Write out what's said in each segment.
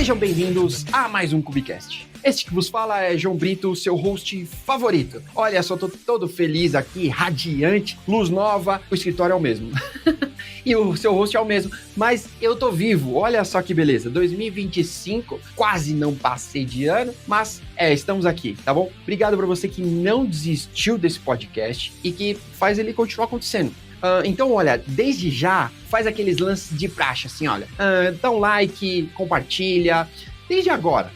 Sejam bem-vindos a mais um Cubicast. Este que vos fala é João Brito, seu host favorito. Olha só, tô todo feliz aqui, radiante, luz nova, o escritório é o mesmo. E o seu host é o mesmo, mas eu tô vivo, olha só que beleza. 2025, quase não passei de ano, mas estamos aqui, tá bom? Obrigado pra você que não desistiu desse podcast e que faz ele continuar acontecendo. Então, olha, desde já, faz aqueles lances de praxe, assim, olha. Dá um like, compartilha. Desde agora,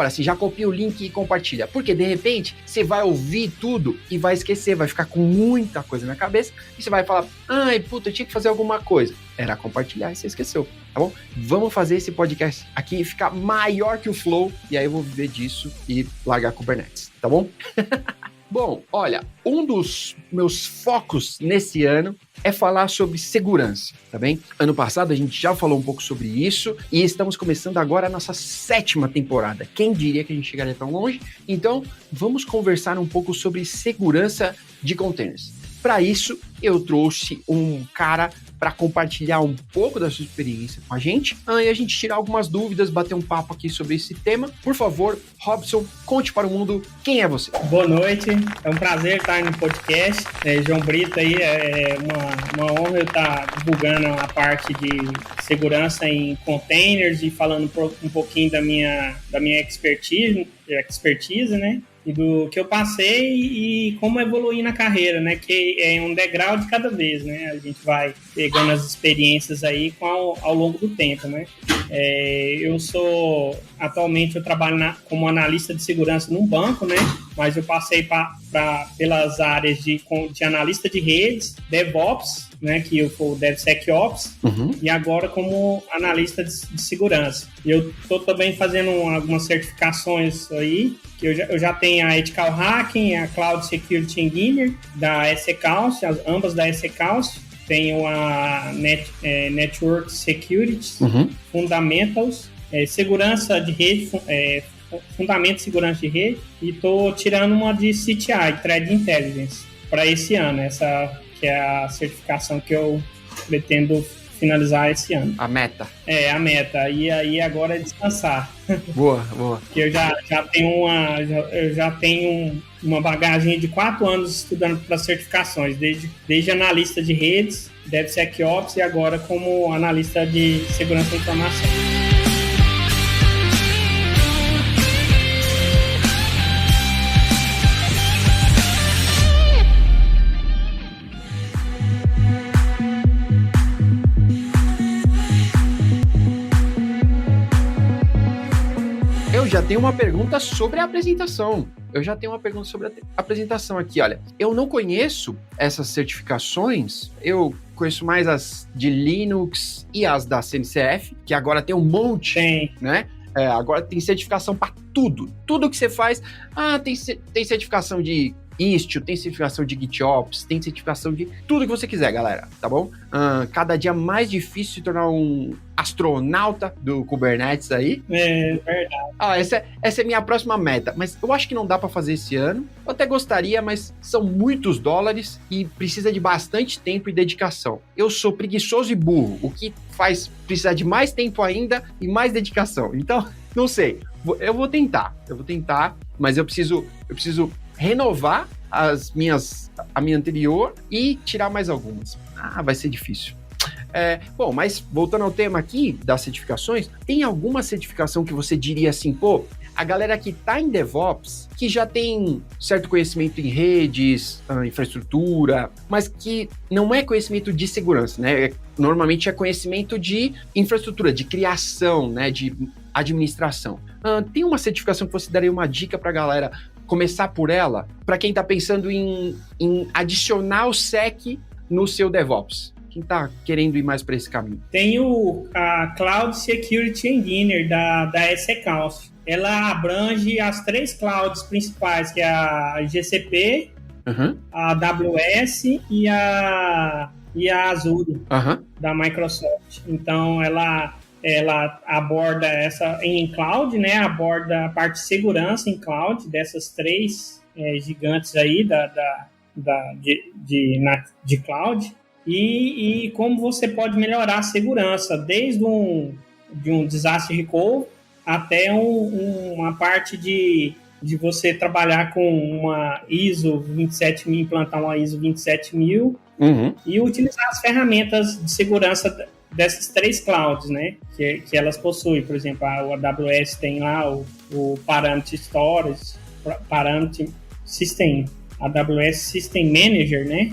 assim, já copia o link e compartilha. Porque, de repente, você vai ouvir tudo e vai esquecer, vai ficar com muita coisa na cabeça. E você vai falar, ai, puta, eu tinha que fazer alguma coisa. Era compartilhar e você esqueceu, tá bom? Vamos fazer esse podcast aqui ficar maior que o Flow. E aí eu vou viver disso e largar Kubernetes, tá bom? Bom, olha, um dos meus focos nesse ano é falar sobre segurança, tá bem? Ano passado a gente já falou um pouco sobre isso e estamos começando agora a nossa 7ª temporada. Quem diria que a gente chegaria tão longe? Então, vamos conversar um pouco sobre segurança de containers. Para isso, eu trouxe um cara para compartilhar um pouco da sua experiência com a gente e a gente tirar algumas dúvidas, bater um papo aqui sobre esse tema. Por favor, Robson, conte para o mundo quem é você. Boa noite, é um prazer estar no podcast. João Brito aí, é uma honra eu estar divulgando a parte de segurança em containers e falando um pouquinho da minha expertise, né? E do que eu passei e como evoluir na carreira, né? Que é um degrau de cada vez, né? A gente vai pegando as experiências aí ao longo do tempo, né? Atualmente eu trabalho como analista de segurança num banco, né? Mas eu passei pelas áreas de analista de redes, DevOps, né, que eu sou o DevSecOps, e agora como analista de segurança. Eu estou também fazendo algumas certificações aí, que eu já tenho a Ethical Hacking, a Cloud Security Engineer da SC-Council, ambas da SC-Council. Tenho a Network Security, Fundamentals, segurança de rede, fundamentos de segurança de rede, e estou tirando uma de CTI, Threat Intelligence, para esse ano, essa que é a certificação que eu pretendo finalizar esse ano. A meta. A meta. E aí agora é descansar. Boa. Porque eu já tenho uma bagagem de 4 anos estudando para certificações, desde analista de redes, DevSecOps e agora como analista de segurança da informação. Eu já tenho uma pergunta sobre a apresentação. Aqui, olha. Eu não conheço essas certificações. Eu conheço mais as de Linux e as da CNCF, que agora tem um monte, né? Agora tem certificação para tudo. Tudo que você faz. Tem certificação de Istio, tem certificação de GitOps, tem certificação de tudo que você quiser, galera, tá bom? Cada dia mais difícil se tornar um astronauta do Kubernetes aí. É verdade. Essa é minha próxima meta, mas eu acho que não dá para fazer esse ano. Eu até gostaria, mas são muitos dólares e precisa de bastante tempo e dedicação. Eu sou preguiçoso e burro, o que faz precisar de mais tempo ainda e mais dedicação. Então, não sei. Eu vou tentar, mas eu preciso renovar a minha anterior e tirar mais algumas. Vai ser difícil. Bom, mas voltando ao tema aqui das certificações, tem alguma certificação que você diria assim, a galera que tá em DevOps, que já tem certo conhecimento em redes, infraestrutura, mas que não é conhecimento de segurança, né? Normalmente é conhecimento de infraestrutura, de criação, né? De administração. Tem uma certificação que você daria uma dica pra galera começar por ela, para quem está pensando em adicionar o SEC no seu DevOps? Quem está querendo ir mais para esse caminho? Tem a Cloud Security Engineer da SC-Council. Ela abrange as 3 clouds principais, que é a GCP, a AWS e a Azure, da Microsoft. Então, ela aborda essa em cloud, né? Aborda a parte de segurança em cloud dessas 3 gigantes aí de cloud e como você pode melhorar a segurança desde de um disaster recovery até uma parte de você trabalhar com uma ISO 27000, implantar uma ISO 27000 e utilizar as ferramentas de segurança dessas 3 clouds, né, que elas possuem. Por exemplo, a AWS tem lá o Parameter Storage, Parameter System, AWS System Manager, né,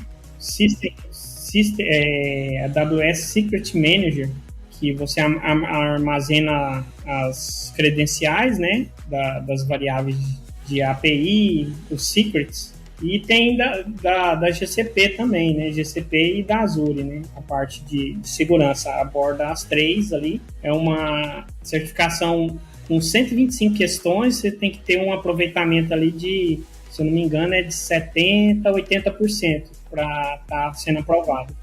AWS Secret Manager, que você armazena as credenciais, né, das variáveis de API, os secrets, e tem da GCP também, né, GCP e da Azure, né, a parte de segurança aborda as 3 ali. É uma certificação com 125 questões, você tem que ter um aproveitamento ali de, se eu não me engano, é de 70% a 80% para estar sendo aprovado.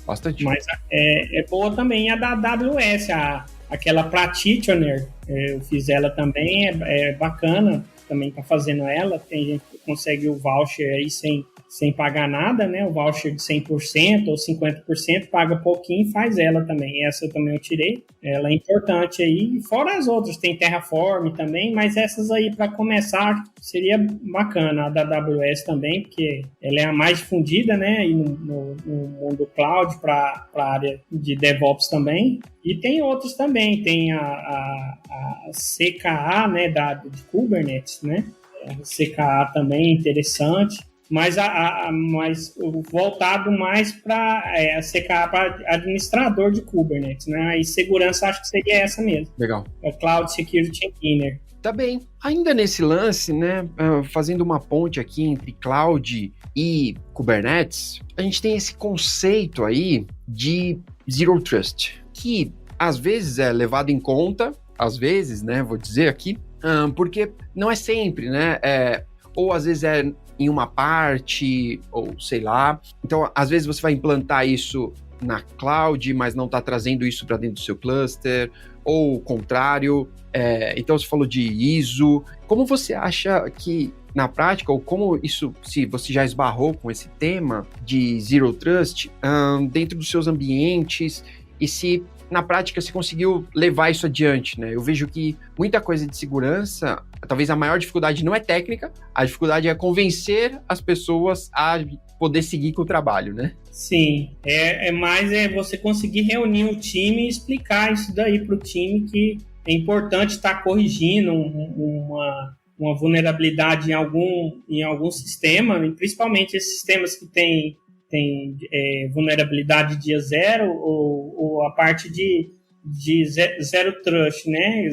Bastante. Mas é boa também a da AWS, aquela Practitioner, eu fiz ela também, é bacana, também tá fazendo ela. Tem gente que consegue o voucher aí sem pagar nada, né? O voucher de 100% ou 50%, paga pouquinho e faz ela também. Essa também eu tirei. Ela é importante aí. Fora as outras, tem Terraform também, mas essas aí, para começar, seria bacana. A da AWS também, porque ela é a mais difundida, né? Aí no mundo cloud, para a área de DevOps também. E tem outros também. Tem a CKA, né? De Kubernetes, né? A CKA também é interessante. Mas voltado mais para a CKA para administrador de Kubernetes, né? E segurança acho que seria essa mesmo. Legal. É Cloud Security Engineer. Tá bem. Ainda nesse lance, né, fazendo uma ponte aqui entre Cloud e Kubernetes, a gente tem esse conceito aí de Zero Trust, que às vezes é levado em conta, às vezes, né, vou dizer aqui, porque não é sempre, né, ou às vezes é em uma parte, ou sei lá. Então, às vezes você vai implantar isso na cloud, mas não está trazendo isso para dentro do seu cluster, ou o contrário. Então, você falou de ISO. Como você acha que, na prática, ou como isso, se você já esbarrou com esse tema de Zero Trust, dentro dos seus ambientes, e se na prática você conseguiu levar isso adiante, né? Eu vejo que muita coisa de segurança, talvez a maior dificuldade não é técnica, a dificuldade é convencer as pessoas a poder seguir com o trabalho, né? Sim, mais você conseguir reunir o time e explicar isso daí para o time, que é importante estar corrigindo uma vulnerabilidade em algum sistema, principalmente esses sistemas que tem vulnerabilidade dia zero ou a parte de zero trust, né?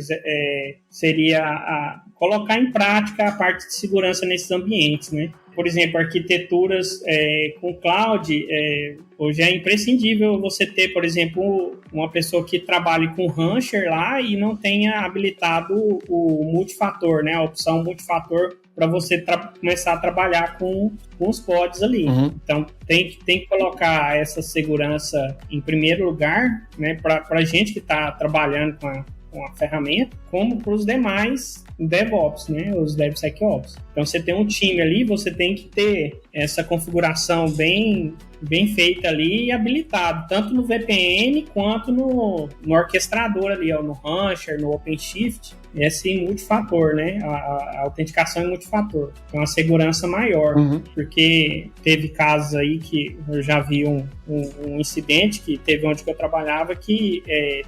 Seria colocar em prática a parte de segurança nesses ambientes, né? Por exemplo, arquiteturas com cloud, hoje é imprescindível você ter, por exemplo, uma pessoa que trabalhe com Rancher lá e não tenha habilitado o multifator, né? A opção multifator para você começar a trabalhar com os pods ali. Então, tem que colocar essa segurança em primeiro lugar, né? Para a gente que está trabalhando com a ferramenta, como para os demais DevOps, né? Os DevSecOps. Então, você tem um time ali, você tem que ter essa configuração bem feita ali e habilitado, tanto no VPN quanto no orquestrador ali, no Rancher, no OpenShift, esse multifator, né? A autenticação é multifator. Então, a segurança maior, porque teve casos aí que eu já vi um incidente que teve onde eu trabalhava que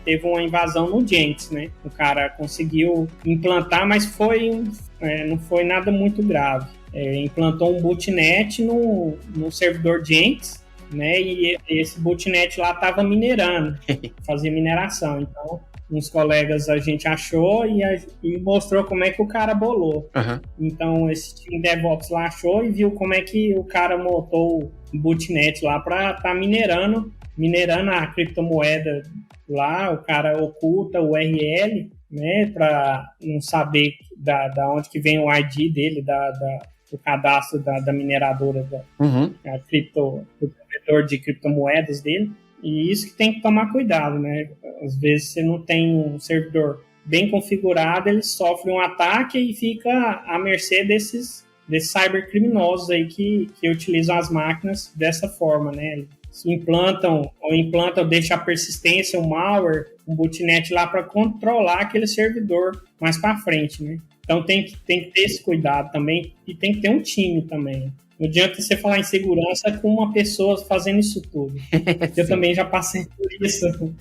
teve uma invasão no Jenkins, né? O cara conseguiu implantar, mas não foi nada muito grave. Implantou um botnet no servidor Jenkins, né? E esse botnet lá estava minerando, fazia mineração. Então, uns colegas a gente achou e mostrou como é que o cara bolou. Então, esse time DevOps lá achou e viu como é que o cara montou o botnet lá para estar minerando a criptomoeda lá. O cara oculta o URL, né, para não saber da onde que vem o ID dele, do cadastro da mineradora, do provedor de criptomoedas dele. E isso que tem que tomar cuidado, né? Às vezes você não tem um servidor bem configurado, ele sofre um ataque e fica à mercê desses cybercriminosos aí que utilizam as máquinas dessa forma, né? implantam, deixa a persistência, o malware, um botnet lá para controlar aquele servidor mais para frente, né? Então tem que ter esse cuidado também e tem que ter um time também. Não adianta você falar em segurança com uma pessoa fazendo isso tudo. Eu também já passei por isso.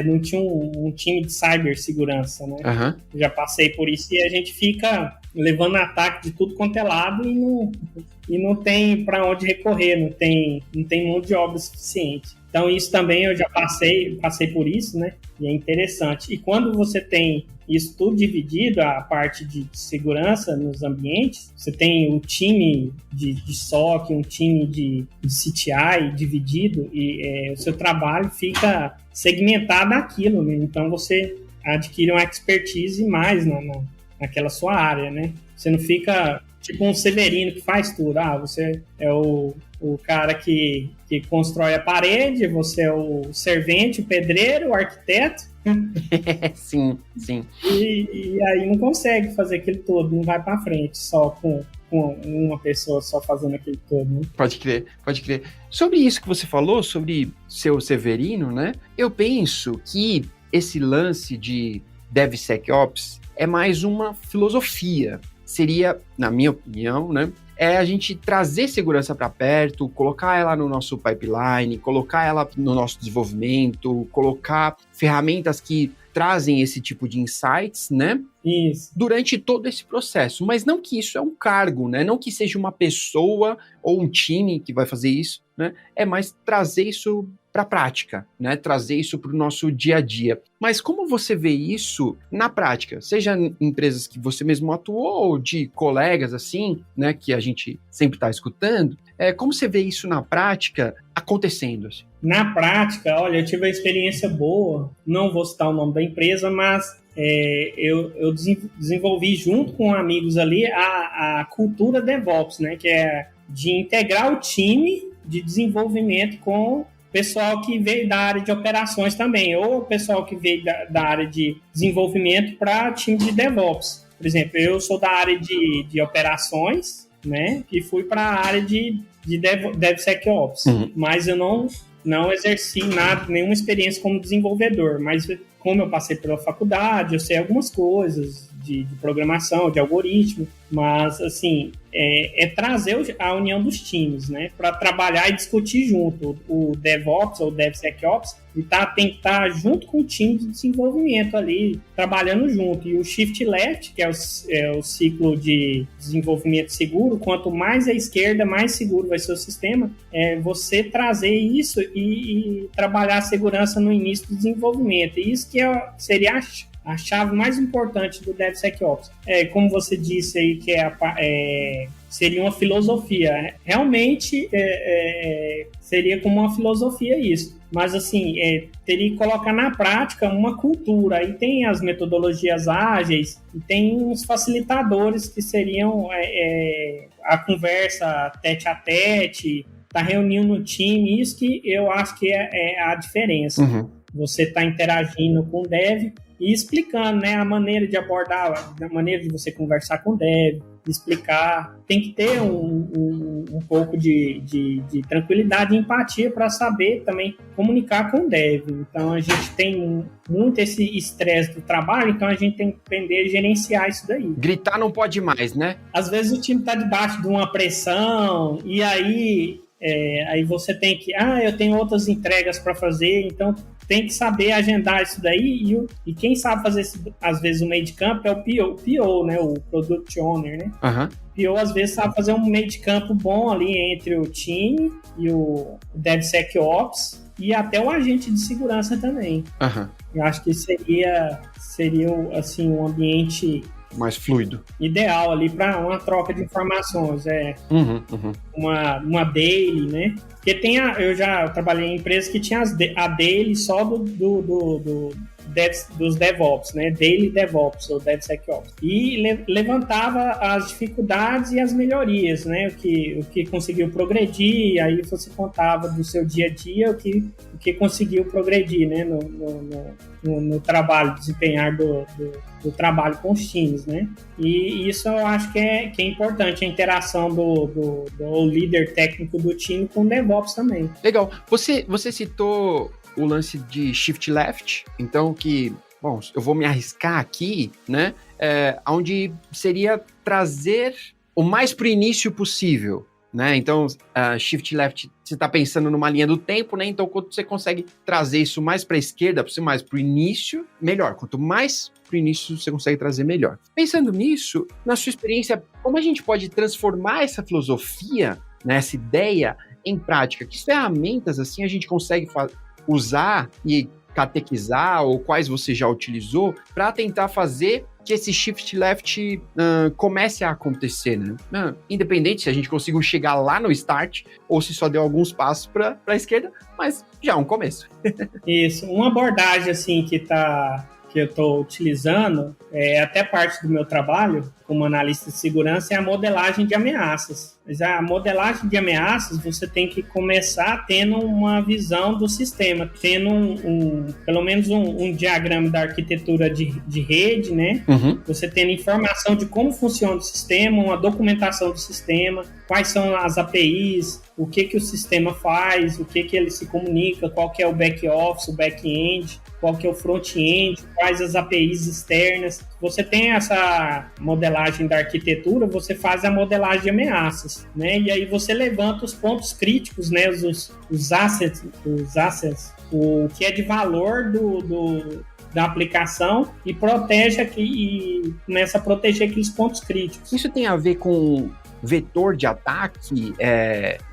Não tinha um time de cibersegurança, né? Uhum. Já passei por isso e a gente fica levando ataque de tudo quanto é lado e não tem para onde recorrer, não tem mão de obra suficiente. Então isso também eu já passei por isso, né? E é interessante. E quando você tem isso tudo dividido, a parte de segurança nos ambientes, você tem o time de SOC, um time de CTI dividido e o seu trabalho fica segmentado naquilo, né? Então você adquire uma expertise mais naquela sua área, né? Você não fica tipo um Severino que faz tudo. Você é o cara que constrói a parede, você é o servente, o pedreiro, o arquiteto. Sim. E aí não consegue fazer aquilo todo, não vai para frente só com uma pessoa só fazendo aquilo todo. Né? Pode crer. Sobre isso que você falou, sobre seu Severino, né? Eu penso que esse lance de DevSecOps é mais uma filosofia. Seria, na minha opinião, né? É a gente trazer segurança para perto, colocar ela no nosso pipeline, colocar ela no nosso desenvolvimento, colocar ferramentas que trazem esse tipo de insights, né? Isso. Durante todo esse processo. Mas não que isso é um cargo, né? Não que seja uma pessoa ou um time que vai fazer isso, né? É mais trazer isso para a prática, né? Trazer isso para o nosso dia a dia. Mas como você vê isso na prática? Seja em empresas que você mesmo atuou ou de colegas assim, né? Que a gente sempre está escutando. Como você vê isso na prática acontecendo? Assim? Na prática, olha, eu tive uma experiência boa. Não vou citar o nome da empresa, mas eu desenvolvi junto com amigos ali a cultura DevOps, né? Que é de integrar o time de desenvolvimento com pessoal que veio da área de operações também, ou o pessoal que veio da área de desenvolvimento para time de DevOps. Por exemplo, eu sou da área de operações, né? E fui para a área de DevSecOps, mas eu não exerci nenhuma experiência como desenvolvedor, mas como eu passei pela faculdade, eu sei algumas coisas de programação, de algoritmo, mas assim, trazer a união dos times, né, para trabalhar e discutir junto. O DevOps ou DevSecOps tem que estar junto com o time de desenvolvimento ali, trabalhando junto. E o Shift Left, que é o ciclo de desenvolvimento seguro, quanto mais à esquerda, mais seguro vai ser o sistema, você trazer isso e trabalhar a segurança no início do desenvolvimento. E isso que seria a chave mais importante do DevSecOps. Como você disse aí, que seria uma filosofia. Realmente seria como uma filosofia isso. Mas, assim, teria que colocar na prática uma cultura. Aí tem as metodologias ágeis e tem uns facilitadores que seriam a conversa tete a tete, tá reunindo o time. Isso que eu acho que é a diferença. Uhum. Você está interagindo com o dev e explicando, né, a maneira de abordar, a maneira de você conversar com o dev, explicar. Tem que ter um pouco de tranquilidade e empatia para saber também comunicar com o dev. Então, a gente tem muito esse estresse do trabalho, então a gente tem que aprender a gerenciar isso daí. Gritar não pode mais, né? Às vezes o time está debaixo de uma pressão e aí você tem que... eu tenho outras entregas para fazer, então tem que saber agendar isso daí e quem sabe fazer, às vezes, o meio de campo é o PO, né? O Product Owner, né? Uhum. O PO, às vezes, sabe fazer um meio de campo bom ali entre o time e o DevSecOps e até o agente de segurança também. Uhum. Eu acho que seria assim, um ambiente mais fluido, ideal ali para uma troca de informações, uma daily, né? Porque eu já trabalhei em empresas que tinha a daily só dos DevOps, né? Daily DevOps ou DevSecOps. E levantava as dificuldades e as melhorias, né? O que conseguiu progredir, aí você contava do seu dia a dia o que conseguiu progredir, né? No trabalho, desempenhar do trabalho com os times, né? E isso eu acho que é importante, a interação do líder técnico do time com o DevOps também. Legal. Você citou o lance de Shift Left, então bom, eu vou me arriscar aqui, né? Onde seria trazer o mais pro início possível, né? Então, Shift Left, você está pensando numa linha do tempo, né? Então, quando você consegue trazer isso mais para a esquerda, mais para o início, melhor. Quanto mais para o início você consegue trazer, melhor. Pensando nisso, na sua experiência, como a gente pode transformar essa filosofia, né, essa ideia em prática? Que ferramentas assim a gente consegue usar e catequizar, ou quais você já utilizou, para tentar fazer que esse shift left comece a acontecer, né? Independente se a gente conseguiu chegar lá no start ou se só deu alguns passos para a esquerda, mas já é um começo. Isso, uma abordagem assim que eu estou utilizando, até parte do meu trabalho como analista de segurança, é a modelagem de ameaças. Mas a modelagem de ameaças, você tem que começar tendo uma visão do sistema, tendo pelo menos um diagrama da arquitetura de rede, né? Uhum. Você tendo informação de como funciona o sistema, uma documentação do sistema, quais são as APIs, o que o sistema faz, o que ele se comunica, qual que é o back-office, o back-end, qual que é o front-end, quais as APIs externas. Você tem essa modelagem da arquitetura, você faz a modelagem de ameaças, né? E aí você levanta os pontos críticos, né? Os assets, o que é de valor da aplicação e protege e começa a proteger aqueles pontos críticos. Isso tem a ver com vetor de ataque,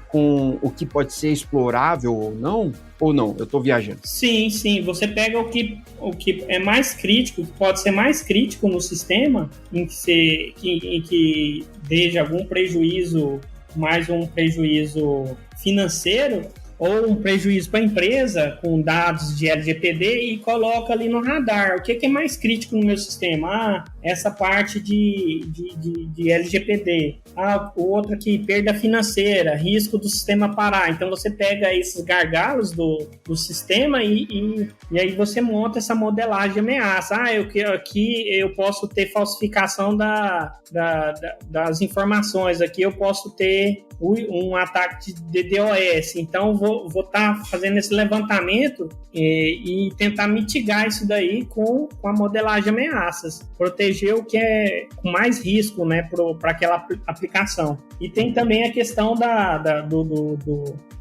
com o que pode ser explorável ou não? Ou não? Eu estou viajando. Sim. Você pega o que é mais crítico, que pode ser mais crítico no sistema, em que veja algum prejuízo, mais um prejuízo financeiro, ou um prejuízo para a empresa com dados de LGPD e coloca ali no radar. O que é mais crítico no meu sistema? Essa parte de LGPD. O outro aqui, perda financeira, risco do sistema parar. Então você pega esses gargalos do sistema e aí você monta essa modelagem de ameaça. Aqui eu posso ter falsificação das informações. Aqui eu posso ter um ataque de DDoS. Então vou estar fazendo esse levantamento e tentar mitigar isso daí com a modelagem de ameaças, proteger o que é com mais risco, né, para aquela aplicação. E tem também a questão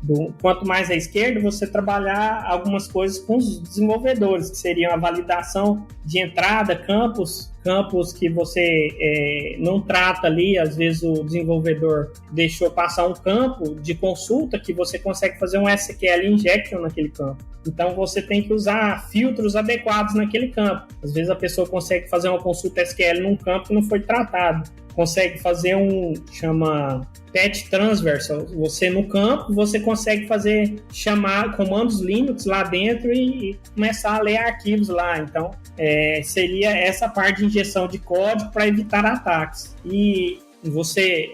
do quanto mais à esquerda, você trabalhar algumas coisas com os desenvolvedores, que seriam a validação de entrada, campos que você não trata ali, às vezes o desenvolvedor deixou passar um campo de consulta que você consegue fazer um SQL injection naquele campo. Então você tem que usar filtros adequados naquele campo. Às vezes a pessoa consegue fazer uma consulta SQL num campo que não foi tratado. Consegue fazer chama patch transversal. Você no campo, você consegue chamar comandos Linux lá dentro e começar a ler arquivos lá. Então, seria essa parte de injeção de código para evitar ataques. E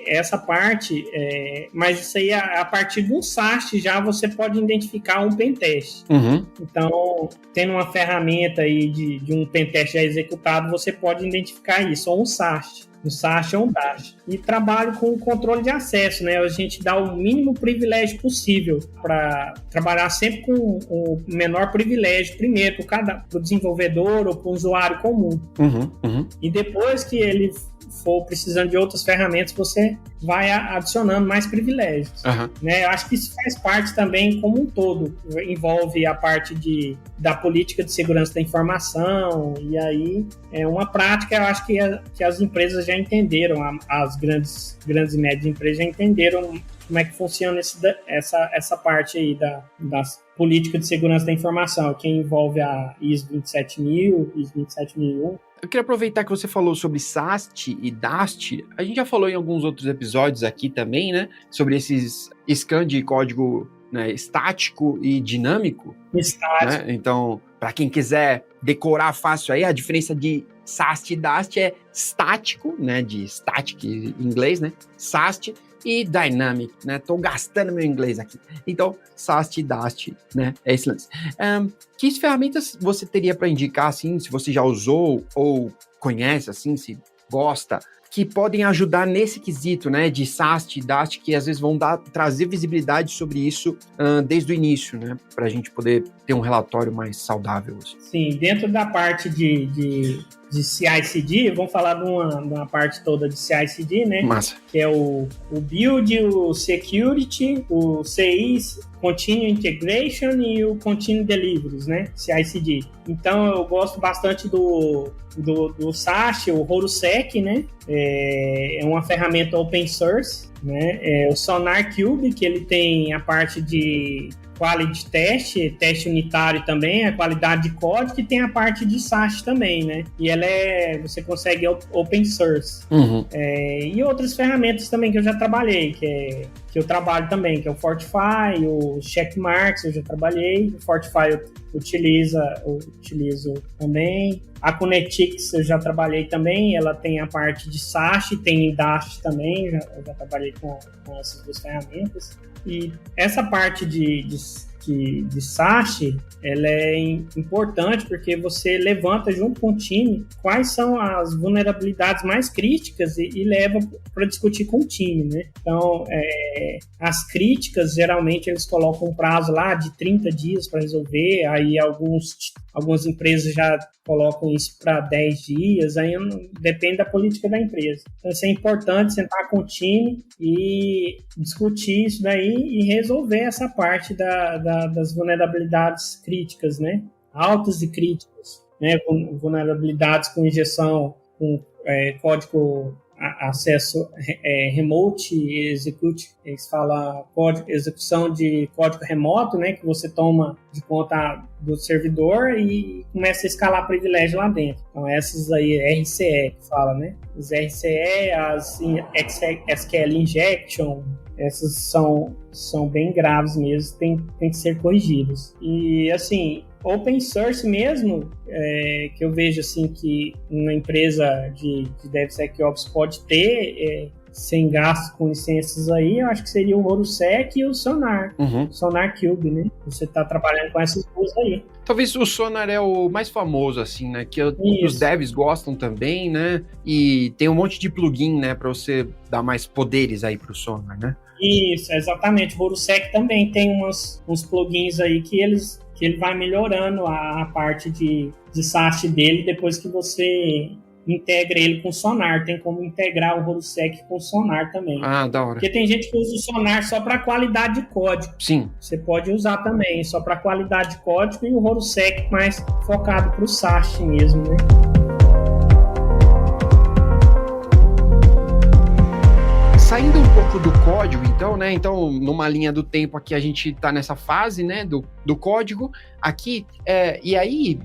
essa parte, mas isso aí a partir de um SAST já você pode identificar um pentest. Uhum. Então, tendo uma ferramenta aí de um pentest já executado, você pode identificar isso, ou um SAST. Um SAST ou um DAST. E trabalho com controle de acesso, né? A gente dá o mínimo privilégio possível para trabalhar sempre com o menor privilégio, primeiro para o desenvolvedor ou para o usuário comum. Uhum. E depois que ele for precisando de outras ferramentas, você vai adicionando mais privilégios. Uhum. Né? Eu acho que isso faz parte também como um todo, envolve a parte da política de segurança da informação, e aí é uma prática, eu acho que as empresas já entenderam, as grandes e médias empresas já entenderam como é que funciona essa parte aí da política de segurança da informação, que envolve a ISO 27000, ISO 27001. Eu queria aproveitar que você falou sobre SAST e DAST. A gente já falou em alguns outros episódios aqui também, né? Sobre esses scan de código, né, estático e dinâmico. Estático. Né? Então, para quem quiser decorar fácil aí, a diferença de SAST e DAST é estático, né, de static em inglês, né, SAST, e dynamic, né, tô gastando meu inglês aqui. Então, SAST e DAST, né, é excelente. Que ferramentas você teria para indicar, assim, se você já usou ou conhece, assim, se gosta, que podem ajudar nesse quesito, né, de SAST e DAST, que às vezes vão trazer visibilidade sobre isso desde o início, né, para a gente poder ter um relatório mais saudável. Assim. Sim, dentro da parte de CI/CD, vamos falar de uma parte toda de CI/CD, né? Massa. Que é o Build, o Security, o CI, Continuous Integration e o Continuous Deliveries, né? CI/CD. Então, eu gosto bastante do SAST, o RoruSec, né? É uma ferramenta open source, né? O SonarQube, que ele tem a parte de quality teste unitário também, a qualidade de código, e tem a parte de SAST também, né? E você consegue open source. Uhum. E outras ferramentas também que eu já trabalhei, que eu trabalho também, que é o Fortify, o Checkmarks, eu já trabalhei. O Fortify eu utilizo também. A Connectix eu já trabalhei também, ela tem a parte de SAST, tem DAST também, eu já trabalhei com essas duas ferramentas. E essa parte de SAST, ela é importante porque você levanta junto com o time quais são as vulnerabilidades mais críticas e leva para discutir com o time, né? Então, as críticas, geralmente, eles colocam um prazo lá de 30 dias para resolver, aí algumas empresas já colocam isso para 10 dias, aí depende da política da empresa. Então, isso é importante, sentar com o time e discutir isso daí e resolver essa parte das vulnerabilidades críticas, né? Altas e críticas, né? Vulnerabilidades com injeção, com código acesso remote execute, eles falam execução de código remoto, né, que você toma de conta do servidor e começa a escalar privilégio lá dentro. Então essas aí, RCE que fala, né, os RCE, as SQL injection, essas são bem graves mesmo, tem que ser corrigidas. E assim, open source mesmo, que eu vejo assim que uma empresa de DevSecOps pode ter sem gasto com licenças aí, eu acho que seria o RoruSec e o Sonar. Uhum. SonarQube, né? Você está trabalhando com essas duas aí. Talvez o Sonar é o mais famoso, assim, né? Que os devs gostam também, né? E tem um monte de plugin, né? Para você dar mais poderes aí pro Sonar, né? Isso, exatamente. O RoruSec também tem uns plugins aí que ele vai melhorando a parte de SAST dele depois que você integra ele com o Sonar. Tem como integrar o RoruSec com o Sonar também. Ah, da hora. Porque tem gente que usa o Sonar só para qualidade de código. Sim. Você pode usar também, só para qualidade de código, e o RoruSec mais focado para o SAST mesmo, né? Saindo um pouco do código, então, né? Então, numa linha do tempo aqui, a gente tá nessa fase, né? Do código. Aqui, e aí,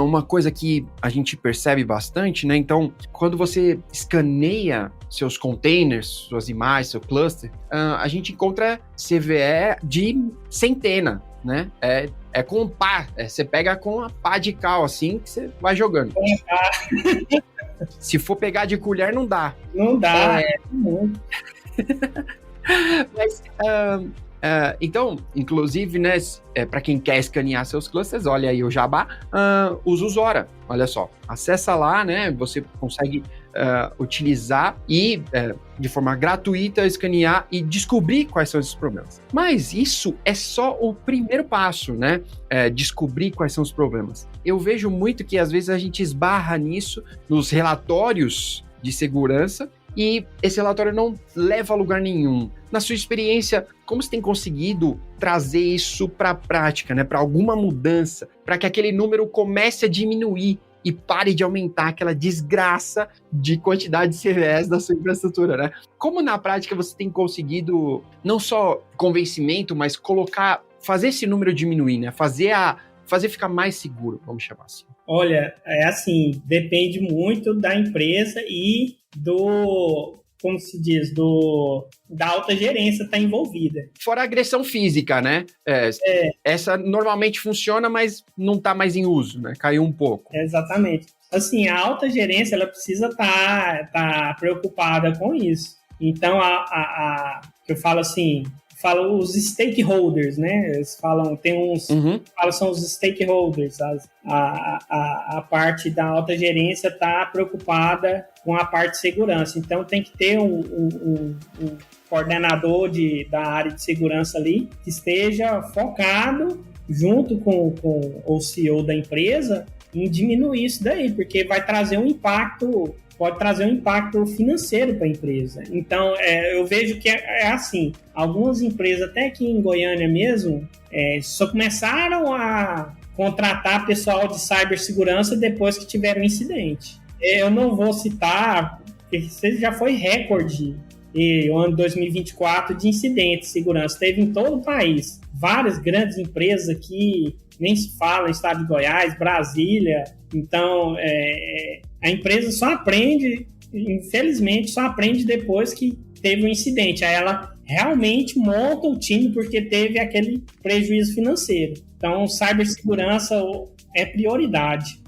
uma coisa que a gente percebe bastante, né? Então, quando você escaneia seus containers, suas imagens, seu cluster, a gente encontra CVE de centena, né? É com pá. Você pega com a pá de cal, assim, que você vai jogando. Se for pegar de colher, não dá. Não dá, Mas, então, inclusive, né, para quem quer escanear seus clusters, olha aí o Jabá, usa o Zora, olha só. Acessa lá, né, você consegue utilizar e, de forma gratuita, escanear e descobrir quais são esses problemas. Mas isso é só o primeiro passo, né, descobrir quais são os problemas. Eu vejo muito que, às vezes, a gente esbarra nisso nos relatórios de segurança, e esse relatório não leva a lugar nenhum. Na sua experiência, como você tem conseguido trazer isso para a prática, né, para alguma mudança, para que aquele número comece a diminuir e pare de aumentar aquela desgraça de quantidade de CVEs da sua infraestrutura, né? Como na prática você tem conseguido não só convencimento, mas fazer esse número diminuir, né? Fazer ficar mais seguro, vamos chamar assim. Olha, assim, depende muito da empresa e do como se diz, da alta gerência está envolvida. Fora a agressão física, né? Essa normalmente funciona, mas não está mais em uso, né? Caiu um pouco. Exatamente. Assim, a alta gerência, ela precisa tá preocupada com isso. Então, eu falo assim, os stakeholders, né? Eles falam, tem uns, são os stakeholders. A parte da alta gerência está preocupada com a parte de segurança. Então, tem que ter um coordenador da área de segurança ali que esteja focado junto com o CEO da empresa em diminuir isso daí, porque vai trazer pode trazer um impacto financeiro para a empresa. Então, eu vejo que é assim, algumas empresas, até aqui em Goiânia mesmo, só começaram a contratar pessoal de cibersegurança depois que tiveram um incidente. Eu não vou citar, porque isso já foi recorde, o ano 2024 de incidentes de segurança. Teve em todo o país. Várias grandes empresas aqui, nem se fala, estado de Goiás, Brasília. Então, a empresa só aprende, infelizmente, só aprende depois que teve um incidente. Aí ela realmente monta o time porque teve aquele prejuízo financeiro. Então, cibersegurança é prioridade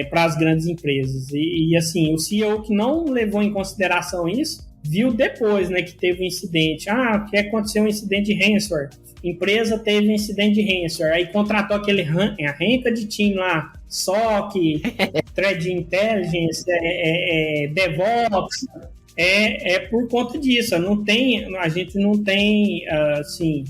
para as grandes empresas. E, assim, o CEO que não levou em consideração isso, viu depois, né, que teve um incidente. O que aconteceu? Um incidente de ransomware. Empresa teve um incidente de ransomware, aí contratou aquele arranca de time lá, SOC, Threat Intelligence, DevOps, por conta disso. A gente não tem, assim,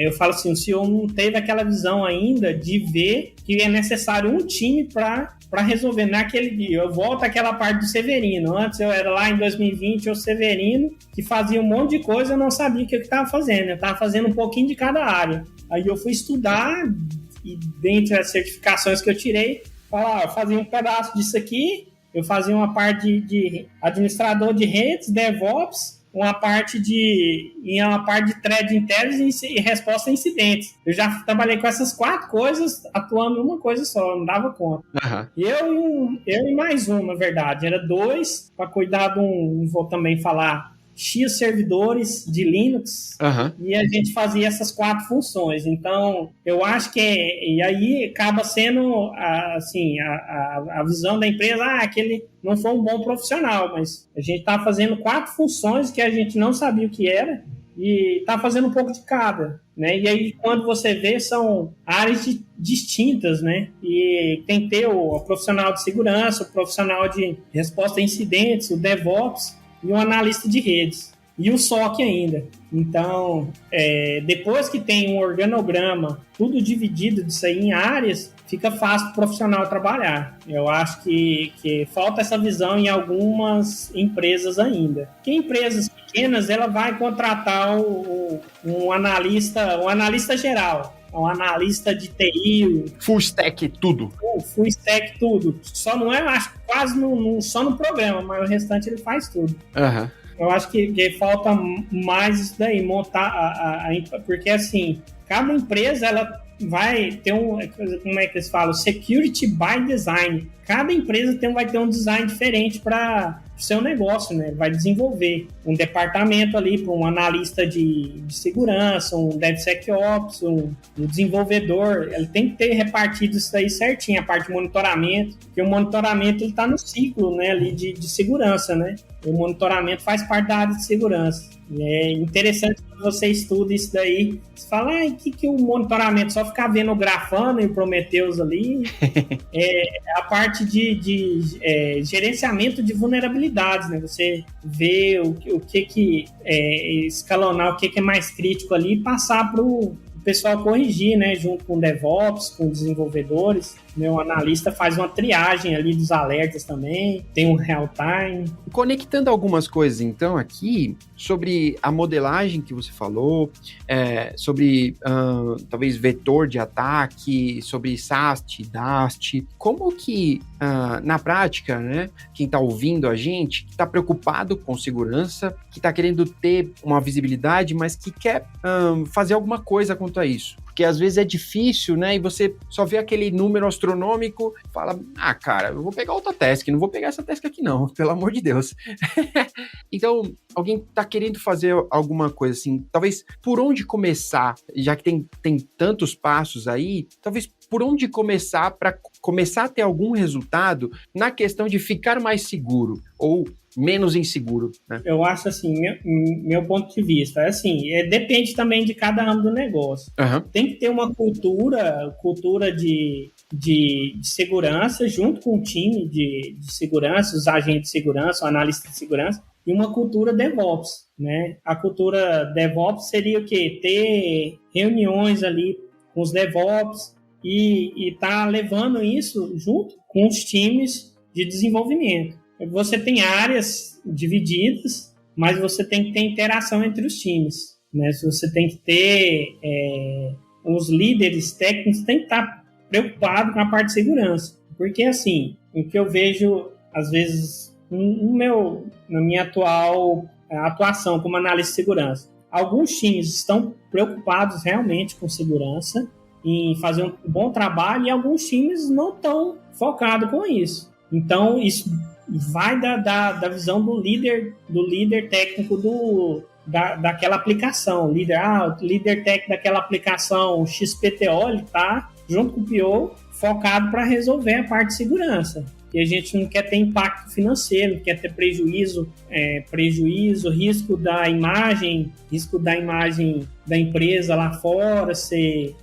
eu falo assim, o CEO não teve aquela visão ainda de ver que é necessário um time para resolver naquele dia. Eu volto àquela parte do Severino. Antes eu era lá em 2020, o Severino, que fazia um monte de coisa, eu não sabia o que eu estava fazendo. Eu estava fazendo um pouquinho de cada área. Aí eu fui estudar, e dentre as certificações que eu tirei, eu fazia um pedaço disso aqui, eu fazia uma parte de administrador de redes, DevOps, uma parte de Threat Intelligence e resposta a incidentes. Eu já trabalhei com essas 4 coisas, atuando em uma coisa só, não dava conta. Eu e mais um, na verdade. Era 2 para cuidar vou também falar, X servidores de Linux, e a gente fazia essas 4 funções. Então, eu acho que e aí acaba sendo assim, a visão da empresa, aquele não foi um bom profissional, mas a gente está fazendo 4 funções que a gente não sabia o que era e está fazendo um pouco de cada, né? E aí, quando você vê, são áreas distintas, né? E tem que ter o profissional de segurança, o profissional de resposta a incidentes, o DevOps, e um analista de redes, e o SOC ainda. Então, depois que tem um organograma, tudo dividido disso aí em áreas, fica fácil para o profissional trabalhar. Eu acho que falta essa visão em algumas empresas ainda. Que empresas pequenas, ela vai contratar um analista geral, um analista de TI. Full stack, tudo. Full stack, tudo. Só não acho quase só no programa, mas o restante ele faz tudo. Eu acho que falta mais isso daí, montar porque assim, cada empresa ela vai ter como é que eles falam? Security by design. Cada empresa vai ter um design diferente para o seu negócio, né? Vai desenvolver um departamento ali para um analista de segurança, um DevSecOps, um desenvolvedor. Ele tem que ter repartido isso aí certinho, a parte de monitoramento, porque o monitoramento está no ciclo, né, ali de segurança, né? O monitoramento faz parte da área de segurança. É interessante quando você estuda isso daí. Você fala, que o monitoramento só ficar vendo o Grafana e o Prometheus ali. A parte de gerenciamento de vulnerabilidades, né? Você vê o que escalonar, o que é mais crítico ali e passar para o pessoal corrigir, né? Junto com o DevOps, com os desenvolvedores. O analista faz uma triagem ali dos alertas também, tem um real time. Conectando algumas coisas, então, aqui, sobre a modelagem que você falou, sobre talvez vetor de ataque, sobre SAST, DAST, como que, na prática, né, quem está ouvindo a gente, que está preocupado com segurança, que está querendo ter uma visibilidade, mas que quer fazer alguma coisa quanto a isso. porque às vezes é difícil, né? E você só vê aquele número astronômico, fala, cara, eu vou pegar outra task, não vou pegar essa task aqui não, pelo amor de Deus. Então, alguém tá querendo fazer alguma coisa assim, talvez por onde começar, já que tem tantos passos aí, talvez por onde começar para começar a ter algum resultado na questão de ficar mais seguro ou menos inseguro, né? Eu acho assim, meu ponto de vista, assim, depende também de cada âmbito do negócio. Uhum. Tem que ter uma cultura de segurança junto com o time de segurança, os agentes de segurança, o analista de segurança, e uma cultura DevOps, né? A cultura DevOps seria o quê? Ter reuniões ali com os DevOps e tá levando isso junto com os times de desenvolvimento. Você tem áreas divididas, mas você tem que ter interação entre os times, né? Você tem que ter os líderes técnicos têm que estar preocupados com a parte de segurança, porque assim, o que eu vejo às vezes na minha atual atuação como analista de segurança, alguns times estão preocupados realmente com segurança, em fazer um bom trabalho, e alguns times não estão focados com isso. Então, isso vai da visão do líder técnico daquela aplicação. Líder técnico daquela aplicação XPTO, ele está junto com o PO focado para resolver a parte de segurança. E a gente não quer ter impacto financeiro, não quer ter prejuízo, risco da imagem da empresa lá fora ser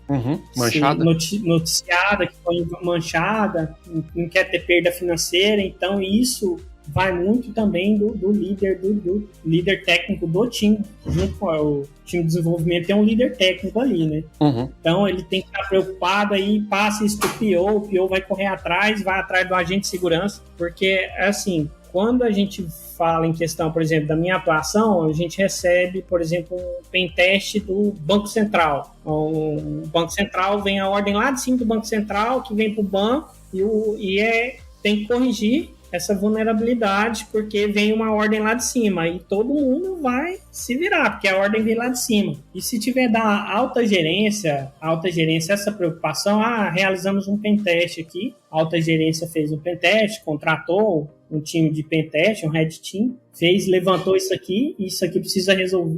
noticiada, que foi manchada, não quer ter perda financeira. Então isso vai muito também do líder técnico do time, junto com o time de desenvolvimento, tem um líder técnico ali, né? Uhum. Então ele tem que estar preocupado, aí passa isso pro PO, o PO vai correr atrás, vai atrás do agente de segurança, porque assim, quando a gente fala em questão, por exemplo, da minha atuação, a gente recebe, por exemplo, um pentest do Banco Central. O Banco Central vem a ordem lá de cima do Banco Central, que vem pro banco, tem que corrigir essa vulnerabilidade, porque vem uma ordem lá de cima e todo mundo vai se virar, porque a ordem vem lá de cima. E se tiver da alta gerência essa preocupação, realizamos um pentest aqui, a alta gerência fez um pentest, contratou um time de pentest, um red team, levantou isso aqui precisa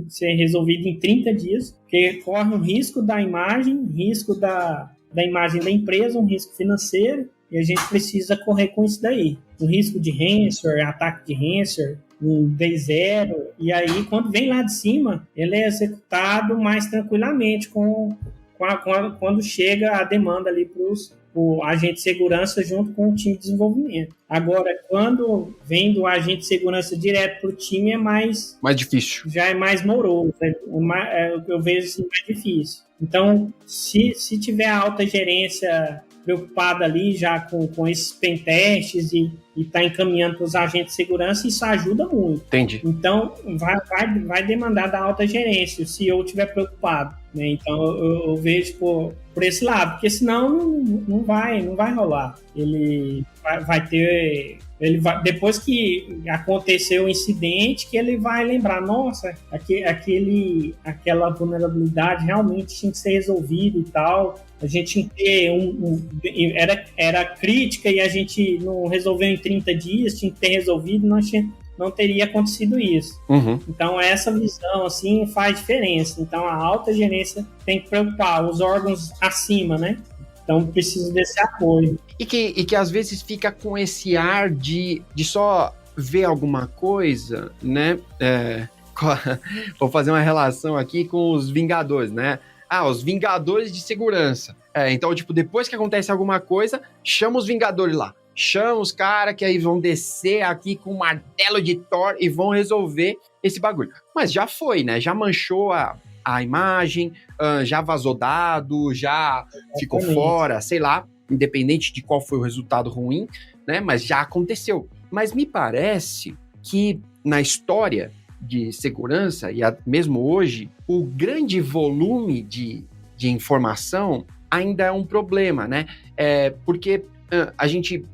ser resolvido em 30 dias, porque corre um risco da imagem, risco da imagem da empresa, um risco financeiro, e a gente precisa correr com isso daí. O risco de ransomware, ataque de ransomware, um D0, e aí quando vem lá de cima, ele é executado mais tranquilamente quando chega a demanda ali para o agente de segurança junto com o time de desenvolvimento. Agora, quando vem do agente de segurança direto para o time, é mais difícil. Já é mais moroso, eu vejo assim, mais difícil. Então, se tiver a alta gerência preocupada ali já com esses pentests e está encaminhando para os agentes de segurança, isso ajuda muito. Entendi. Então, vai demandar da alta gerência, se eu estiver preocupado, né? Então, eu vejo por esse lado, porque senão não vai rolar. Ele vai ter... depois que aconteceu o incidente, que ele vai lembrar, nossa, aquela vulnerabilidade realmente tinha que ser resolvida e tal. A gente tinha que ter era crítica e a gente não resolveu em 30 dias, tinha que ter resolvido, não teria acontecido isso. Uhum. Então, essa visão, assim, faz diferença. Então, a alta gerência tem que preocupar os órgãos acima, né? Então, precisa desse apoio. E que às vezes fica com esse ar de só ver alguma coisa, né? Vou fazer uma relação aqui com os Vingadores, né? Os Vingadores de segurança. Então, tipo, depois que acontece alguma coisa, chama os Vingadores lá. Chama os caras que aí vão descer aqui com o martelo de Thor e vão resolver esse bagulho. Mas já foi, né? Já manchou a imagem, já vazou dado, já ficou fora, sei lá, independente de qual foi o resultado ruim, né? Mas já aconteceu. Mas me parece que na história de segurança, e mesmo hoje, o grande volume de informação ainda é um problema, né? Porque a gente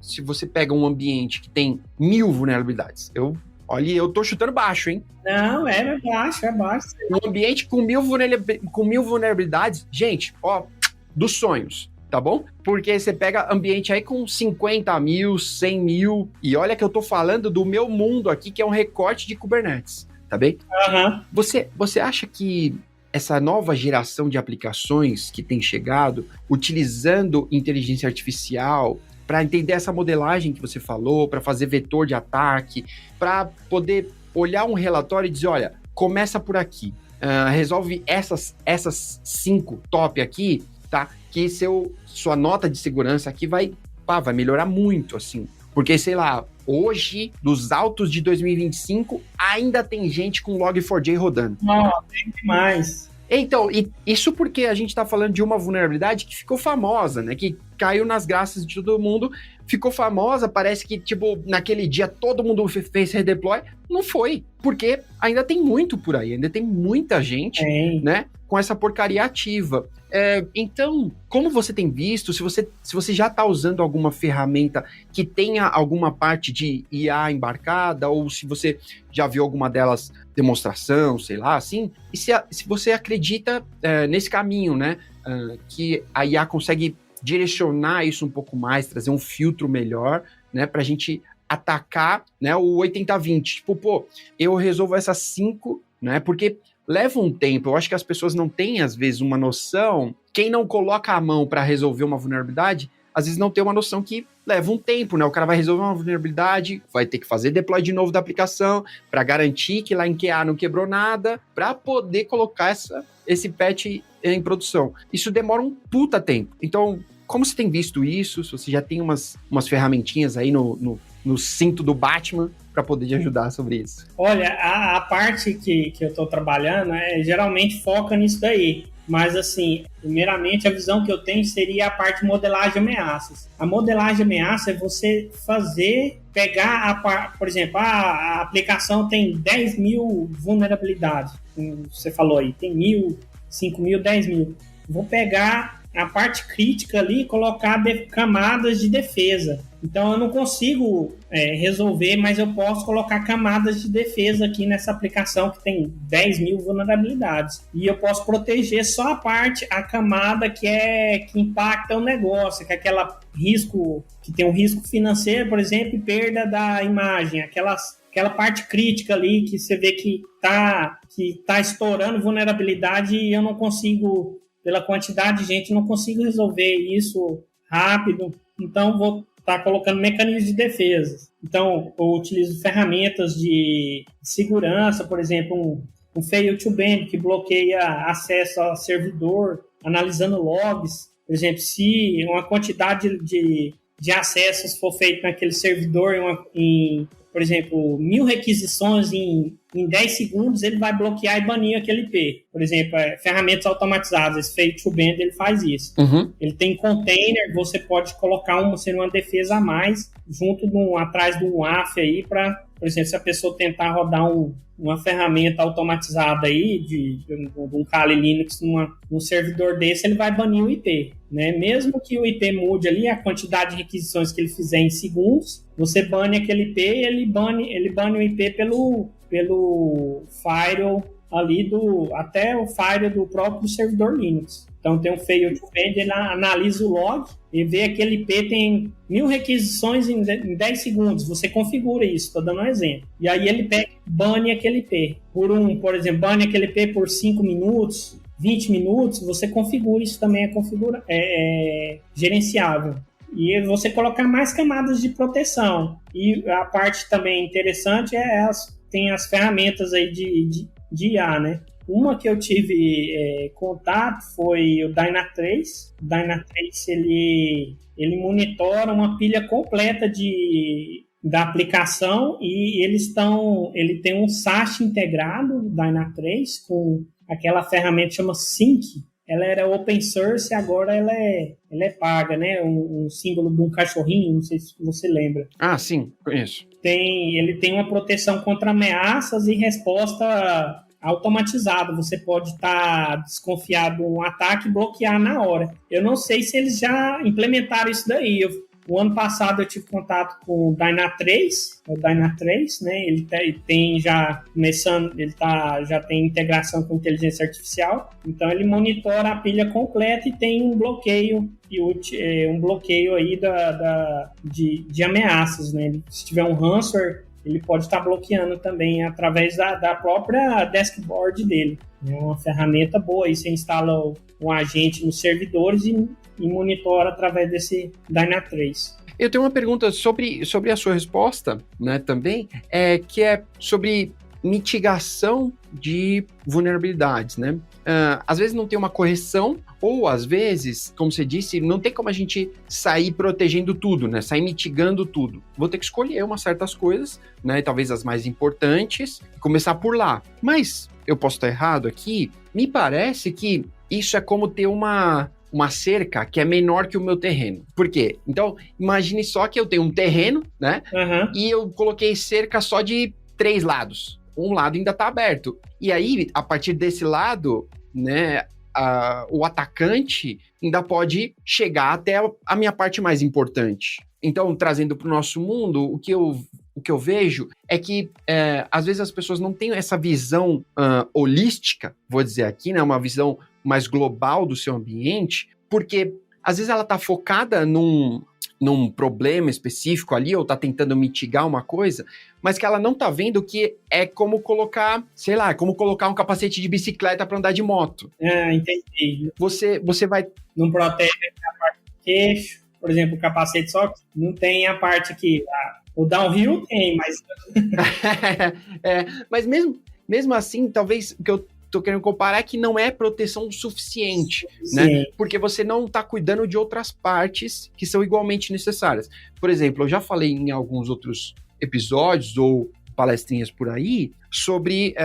se você pega um ambiente que tem 1000 vulnerabilidades, Olha, eu tô chutando baixo, hein? Não, é baixo, é baixo. Um ambiente com 1.000 vulnerabilidades, gente, ó, dos sonhos, tá bom? Porque você pega ambiente aí com 50 mil, 100 mil, e olha que eu tô falando do meu mundo aqui, que é um recorte de Kubernetes, tá bem? Uhum. Você acha que essa nova geração de aplicações que tem chegado, utilizando inteligência artificial para entender essa modelagem que você falou, para fazer vetor de ataque, para poder olhar um relatório e dizer, olha, começa por aqui, resolve essas 5 top aqui, tá? Que sua nota de segurança aqui vai melhorar muito, assim. Porque, sei lá, hoje, dos autos de 2025, ainda tem gente com Log4j rodando. Não, tem demais. Então, isso porque a gente tá falando de uma vulnerabilidade que ficou famosa, né? Que caiu nas graças de todo mundo, ficou famosa, parece que, tipo, naquele dia todo mundo fez redeploy. Não foi, porque ainda tem muito por aí, ainda tem muita gente, né? Com essa porcaria ativa. Então, como você tem visto, se você já está usando alguma ferramenta que tenha alguma parte de IA embarcada, ou se você já viu alguma delas demonstração, sei lá, assim, e se você acredita nesse caminho, né, que a IA consegue direcionar isso um pouco mais, trazer um filtro melhor, né, para a gente atacar, né, o 80-20. Tipo, pô, eu resolvo essas 5, né, porque leva um tempo. Eu acho que as pessoas não têm, às vezes, uma noção. Quem não coloca a mão para resolver uma vulnerabilidade, às vezes não tem uma noção que leva um tempo, né? O cara vai resolver uma vulnerabilidade, vai ter que fazer deploy de novo da aplicação para garantir que lá em QA não quebrou nada, para poder colocar esse patch em produção. Isso demora um puta tempo. Então, como você tem visto isso? Se você já tem umas ferramentinhas aí no cinto do Batman para poder te ajudar sobre isso? Olha, a parte que eu estou trabalhando geralmente foca nisso daí. Mas, assim, primeiramente, a visão que eu tenho seria a parte de modelagem de ameaças. A modelagem de ameaça é você pegar, por exemplo, a aplicação tem 10 mil vulnerabilidades. Você falou aí, tem 1.000, 5.000, 10 mil. Vou pegar a parte crítica ali e colocar camadas de defesa. Então eu não consigo resolver, mas eu posso colocar camadas de defesa aqui nessa aplicação que tem 10 mil vulnerabilidades. E eu posso proteger só a camada que impacta o negócio, que é que tem um risco financeiro, por exemplo, e perda da imagem, aquela parte crítica ali que você vê que tá estourando vulnerabilidade e eu não consigo, pela quantidade de gente, não consigo resolver isso rápido. Então, vou estar colocando mecanismos de defesa. Então, eu utilizo ferramentas de segurança, por exemplo, um fail to ban, que bloqueia acesso ao servidor, analisando logs. Por exemplo, se uma quantidade de acessos for feita naquele servidor por exemplo, 1.000 requisições em 10 segundos, ele vai bloquear e banir aquele IP. Por exemplo, ferramentas automatizadas, esse fail to ban, ele faz isso. Uhum. Ele tem container, você pode colocar uma defesa a mais atrás de um AF aí para, por exemplo, se a pessoa tentar rodar uma ferramenta automatizada aí de um Kali Linux num servidor desse, ele vai banir o IP, né? Mesmo que o IP mude ali, a quantidade de requisições que ele fizer em segundos, você bane aquele IP e ele bane o IP pelo firewall ali até o firewall do próprio servidor Linux. Então tem um fail to ban, ele analisa o log e vê que aquele IP tem 1.000 requisições em 10 segundos. Você configura isso, estou dando um exemplo. E aí ele bane aquele IP. Por exemplo, bane aquele IP por 5 minutos, 20 minutos, você configura, isso também é gerenciável. E você colocar mais camadas de proteção. E a parte também interessante tem as ferramentas aí de IA, né? Uma que eu tive contato foi o Dynatrace. O Dynatrace, ele monitora uma pilha completa da aplicação e ele tem um SAST integrado, Dynatrace, com aquela ferramenta que chama Sync. Ela era open source e agora ela é paga, né? Um símbolo de um cachorrinho, não sei se você lembra. Ah, sim, conheço. Ele tem uma proteção contra ameaças e resposta automatizada. Você pode estar desconfiado de um ataque e bloquear na hora. Eu não sei se eles já implementaram isso daí. O ano passado eu tive contato com o Dyna3, né? Ele tem já começando, já tem integração com inteligência artificial, então ele monitora a pilha completa e tem um bloqueio aí de ameaças, né? Se tiver um ransomware, ele pode estar bloqueando também através da própria dashboard dele. É uma ferramenta boa, aí você instala um agente nos servidores e monitora através desse Dyna3. Eu tenho uma pergunta sobre a sua resposta, né, também, que é sobre mitigação de vulnerabilidades, né? Às vezes não tem uma correção, ou às vezes, como você disse, não tem como a gente sair protegendo tudo, né? Sair mitigando tudo. Vou ter que escolher umas certas coisas, né? Talvez as mais importantes, e começar por lá. Mas eu posso estar errado aqui, me parece que isso é como ter uma cerca que é menor que o meu terreno. Por quê? Então, imagine só que eu tenho um terreno, né? Uhum. E eu coloquei cerca só de 3 lados. Um lado ainda está aberto. E aí, a partir desse lado, né, o atacante ainda pode chegar até a minha parte mais importante. Então, trazendo para o nosso mundo, o que eu vejo é que, às vezes, as pessoas não têm essa visão holística, vou dizer aqui, né, uma visão mais global do seu ambiente, porque, às vezes, ela está focada num problema específico ali, ou tá tentando mitigar uma coisa, mas que ela não tá vendo que é como colocar, sei lá, como colocar um capacete de bicicleta para andar de moto. Entendi. Você vai... Não protege a parte do queixo, por exemplo, o capacete só não tem a parte que... O downhill tem, mas... Mas mesmo assim, talvez o que eu tô querendo comparar é que não é proteção suficiente, né? Porque você não tá cuidando de outras partes que são igualmente necessárias. Por exemplo, eu já falei em alguns outros episódios ou palestrinhas por aí sobre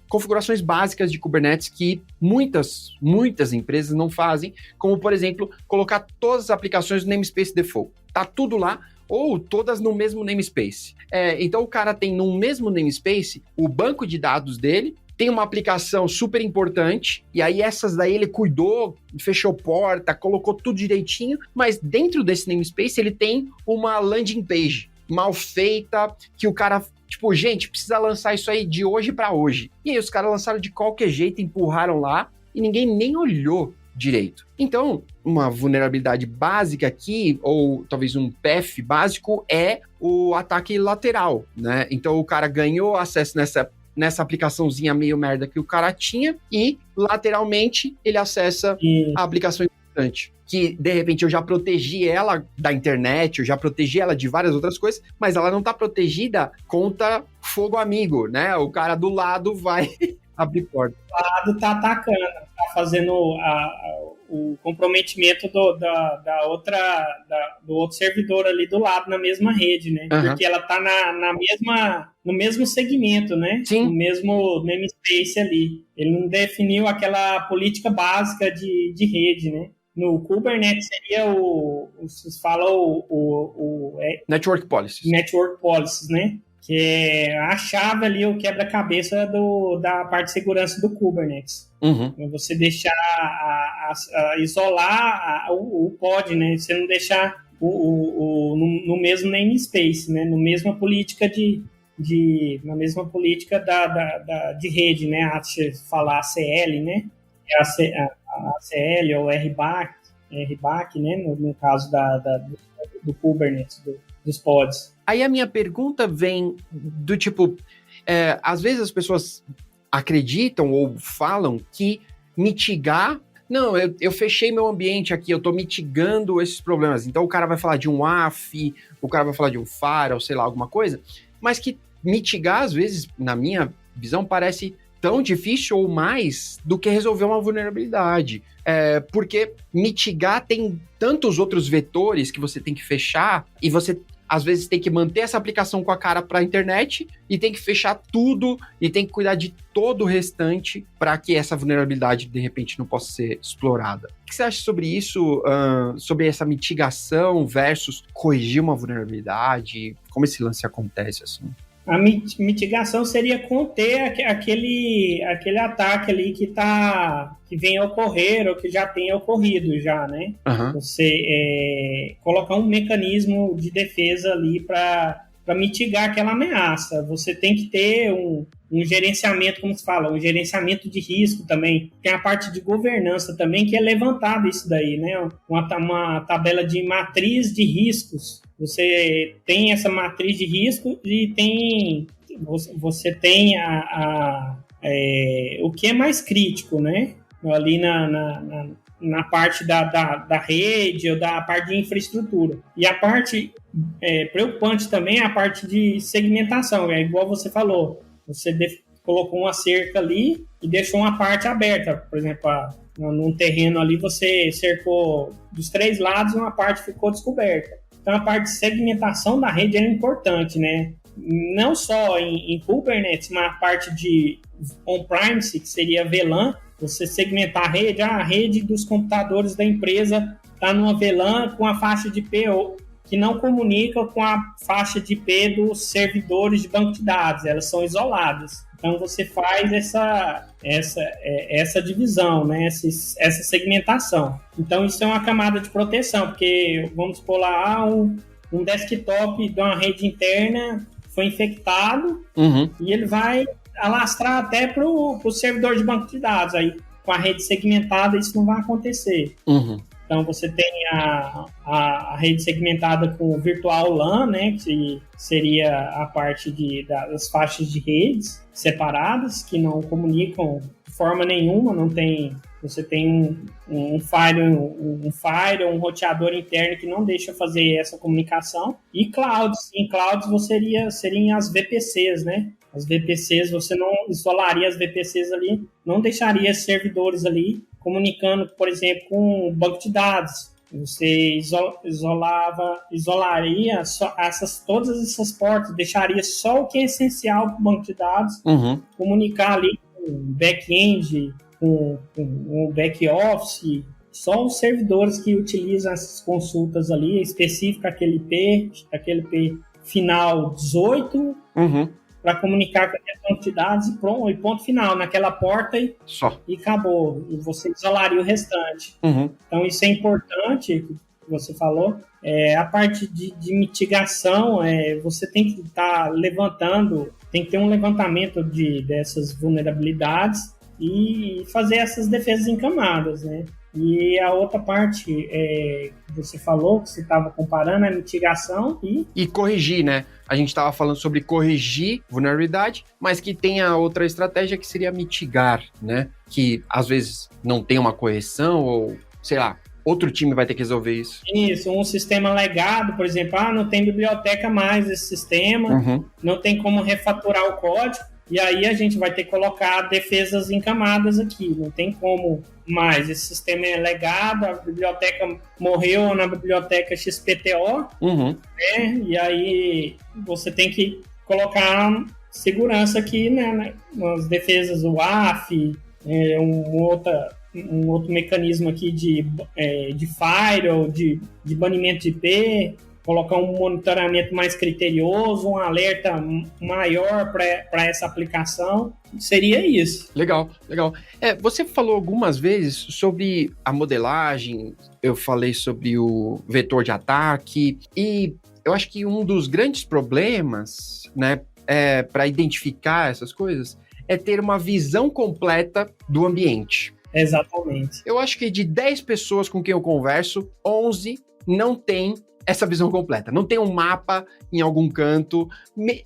configurações básicas de Kubernetes que muitas empresas não fazem, como, por exemplo, colocar todas as aplicações no namespace default. Tá tudo lá, ou todas no mesmo namespace. Então o cara tem no mesmo namespace o banco de dados dele, tem uma aplicação super importante, e aí essas daí ele cuidou, fechou porta, colocou tudo direitinho, mas dentro desse namespace ele tem uma landing page mal feita, que o cara, tipo, gente, precisa lançar isso aí de hoje para hoje. E aí os caras lançaram de qualquer jeito, empurraram lá, e ninguém nem olhou direito. Então, uma vulnerabilidade básica aqui, ou talvez um PF básico, é o ataque lateral, né? Então o cara ganhou acesso nessa aplicaçãozinha meio merda que o cara tinha, e lateralmente ele acessa a aplicação importante. Que, de repente, eu já protegi ela da internet, eu já protegi ela de várias outras coisas, mas ela não está protegida contra fogo amigo, né? O cara do lado vai abrir porta. O lado tá atacando, tá fazendo o comprometimento do outro servidor ali do lado, na mesma rede, né? Uhum. Porque ela tá no mesmo segmento, né? Sim. No mesmo namespace ali. Ele não definiu aquela política básica de rede, né? No Kubernetes seria vocês falam Network Policies. Network Policies, né? Que é a chave ali, o quebra-cabeça da parte de segurança do Kubernetes. Uhum. Você deixar isolar o pod, né? Você não deixar no mesmo namespace, né? Na mesma política na mesma política de rede, né? Falar ACL, né? A ACL ou RBAC, né? No caso do Kubernetes, dos pods. Aí a minha pergunta vem do tipo, às vezes as pessoas acreditam ou falam que mitigar... Não, eu fechei meu ambiente aqui, eu tô mitigando esses problemas. Então o cara vai falar de um AF, o cara vai falar de um FAR, ou sei lá, alguma coisa, mas que mitigar, às vezes, na minha visão, parece tão difícil ou mais do que resolver uma vulnerabilidade. Porque mitigar tem tantos outros vetores que você tem que fechar, e você às vezes tem que manter essa aplicação com a cara para a internet e tem que fechar tudo e tem que cuidar de todo o restante para que essa vulnerabilidade, de repente, não possa ser explorada. O que você acha sobre isso, sobre essa mitigação versus corrigir uma vulnerabilidade? Como esse lance acontece, assim? A mitigação seria conter aquele ataque ali que vem a ocorrer ou que já tenha ocorrido já, né? Uhum. Você colocar um mecanismo de defesa ali para mitigar aquela ameaça. Você tem que ter um gerenciamento, como se fala, um gerenciamento de risco também. Tem a parte de governança também, que é levantada isso daí, né? Uma tabela de matriz de riscos. Você tem essa matriz de risco e você tem o que é mais crítico, né? Ali na parte da rede ou da parte de infraestrutura. E a parte preocupante também é a parte de segmentação, é igual você falou, você colocou uma cerca ali e deixou uma parte aberta, por exemplo, num terreno ali você cercou dos 3 lados e uma parte ficou descoberta. Então a parte de segmentação da rede é importante, né? Não só em Kubernetes, mas a parte de on-premise, que seria VLAN, você segmentar a rede dos computadores da empresa está numa VLAN com a faixa de IP que não comunica com a faixa de IP dos servidores de banco de dados, elas são isoladas. Então você faz essa divisão, né? essa segmentação. Então isso é uma camada de proteção, porque vamos supor lá um desktop de uma rede interna foi infectado e ele vai alastrar até para o servidor de banco de dados. Aí, com a rede segmentada, isso não vai acontecer. Então, você tem a rede segmentada com o virtual LAN, né, que seria a parte das faixas de redes separadas, que não comunicam de forma nenhuma, não tem... Você tem um firewall, um roteador interno que não deixa fazer essa comunicação. E clouds. Em clouds seriam as VPCs, né? As VPCs, você não isolaria as VPCs ali, não deixaria servidores ali comunicando, por exemplo, com o banco de dados. Você isolaria todas essas portas, deixaria só o que é essencial para o banco de dados, comunicar ali com o back-end, com o back-office, só os servidores que utilizam essas consultas ali, específico aquele IP final 18, para comunicar com aquele banco de dados e ponto final, naquela porta e acabou. E você isolaria o restante. Então isso é importante, que você falou. A parte de mitigação, você tem que estar levantando, tem que ter um levantamento dessas vulnerabilidades e fazer essas defesas em camadas, né? E a outra parte que você falou, que você estava comparando, a mitigação e corrigir, né? A gente estava falando sobre corrigir vulnerabilidade, mas que tem a outra estratégia que seria mitigar, né? Que às vezes não tem uma correção ou, sei lá, outro time vai ter que resolver isso. Isso, um sistema legado, por exemplo, não tem biblioteca mais esse sistema, não tem como refatorar o código, e aí a gente vai ter que colocar defesas em camadas aqui, não tem como mais. Esse sistema é legado, a biblioteca morreu na biblioteca XPTO, né? E aí você tem que colocar segurança aqui, né, nas defesas, o AF, um outro mecanismo aqui de firewall, de banimento de IP, colocar um monitoramento mais criterioso, um alerta maior para essa aplicação, seria isso. Legal. Você falou algumas vezes sobre a modelagem, eu falei sobre o vetor de ataque, e eu acho que um dos grandes problemas, né, para identificar essas coisas, é ter uma visão completa do ambiente. Exatamente. Eu acho que de 10 pessoas com quem eu converso, 11 não tem essa visão completa. Não tem um mapa em algum canto.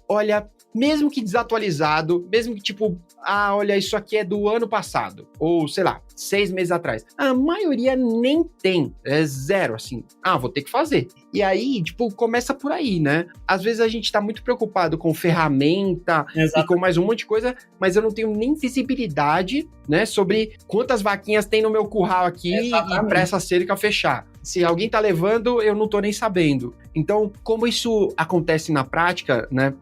Olha, mesmo que desatualizado, mesmo que tipo, olha, isso aqui é do ano passado, ou sei lá, 6 meses atrás. A maioria nem tem, é zero, assim. Vou ter que fazer. E aí, tipo, começa por aí, né? Às vezes a gente tá muito preocupado com ferramenta e com mais um monte de coisa, mas eu não tenho nem visibilidade, né, sobre quantas vaquinhas tem no meu curral aqui e pra essa cerca fechar. Se alguém tá levando, eu não tô nem sabendo. Então, como isso acontece na prática, né,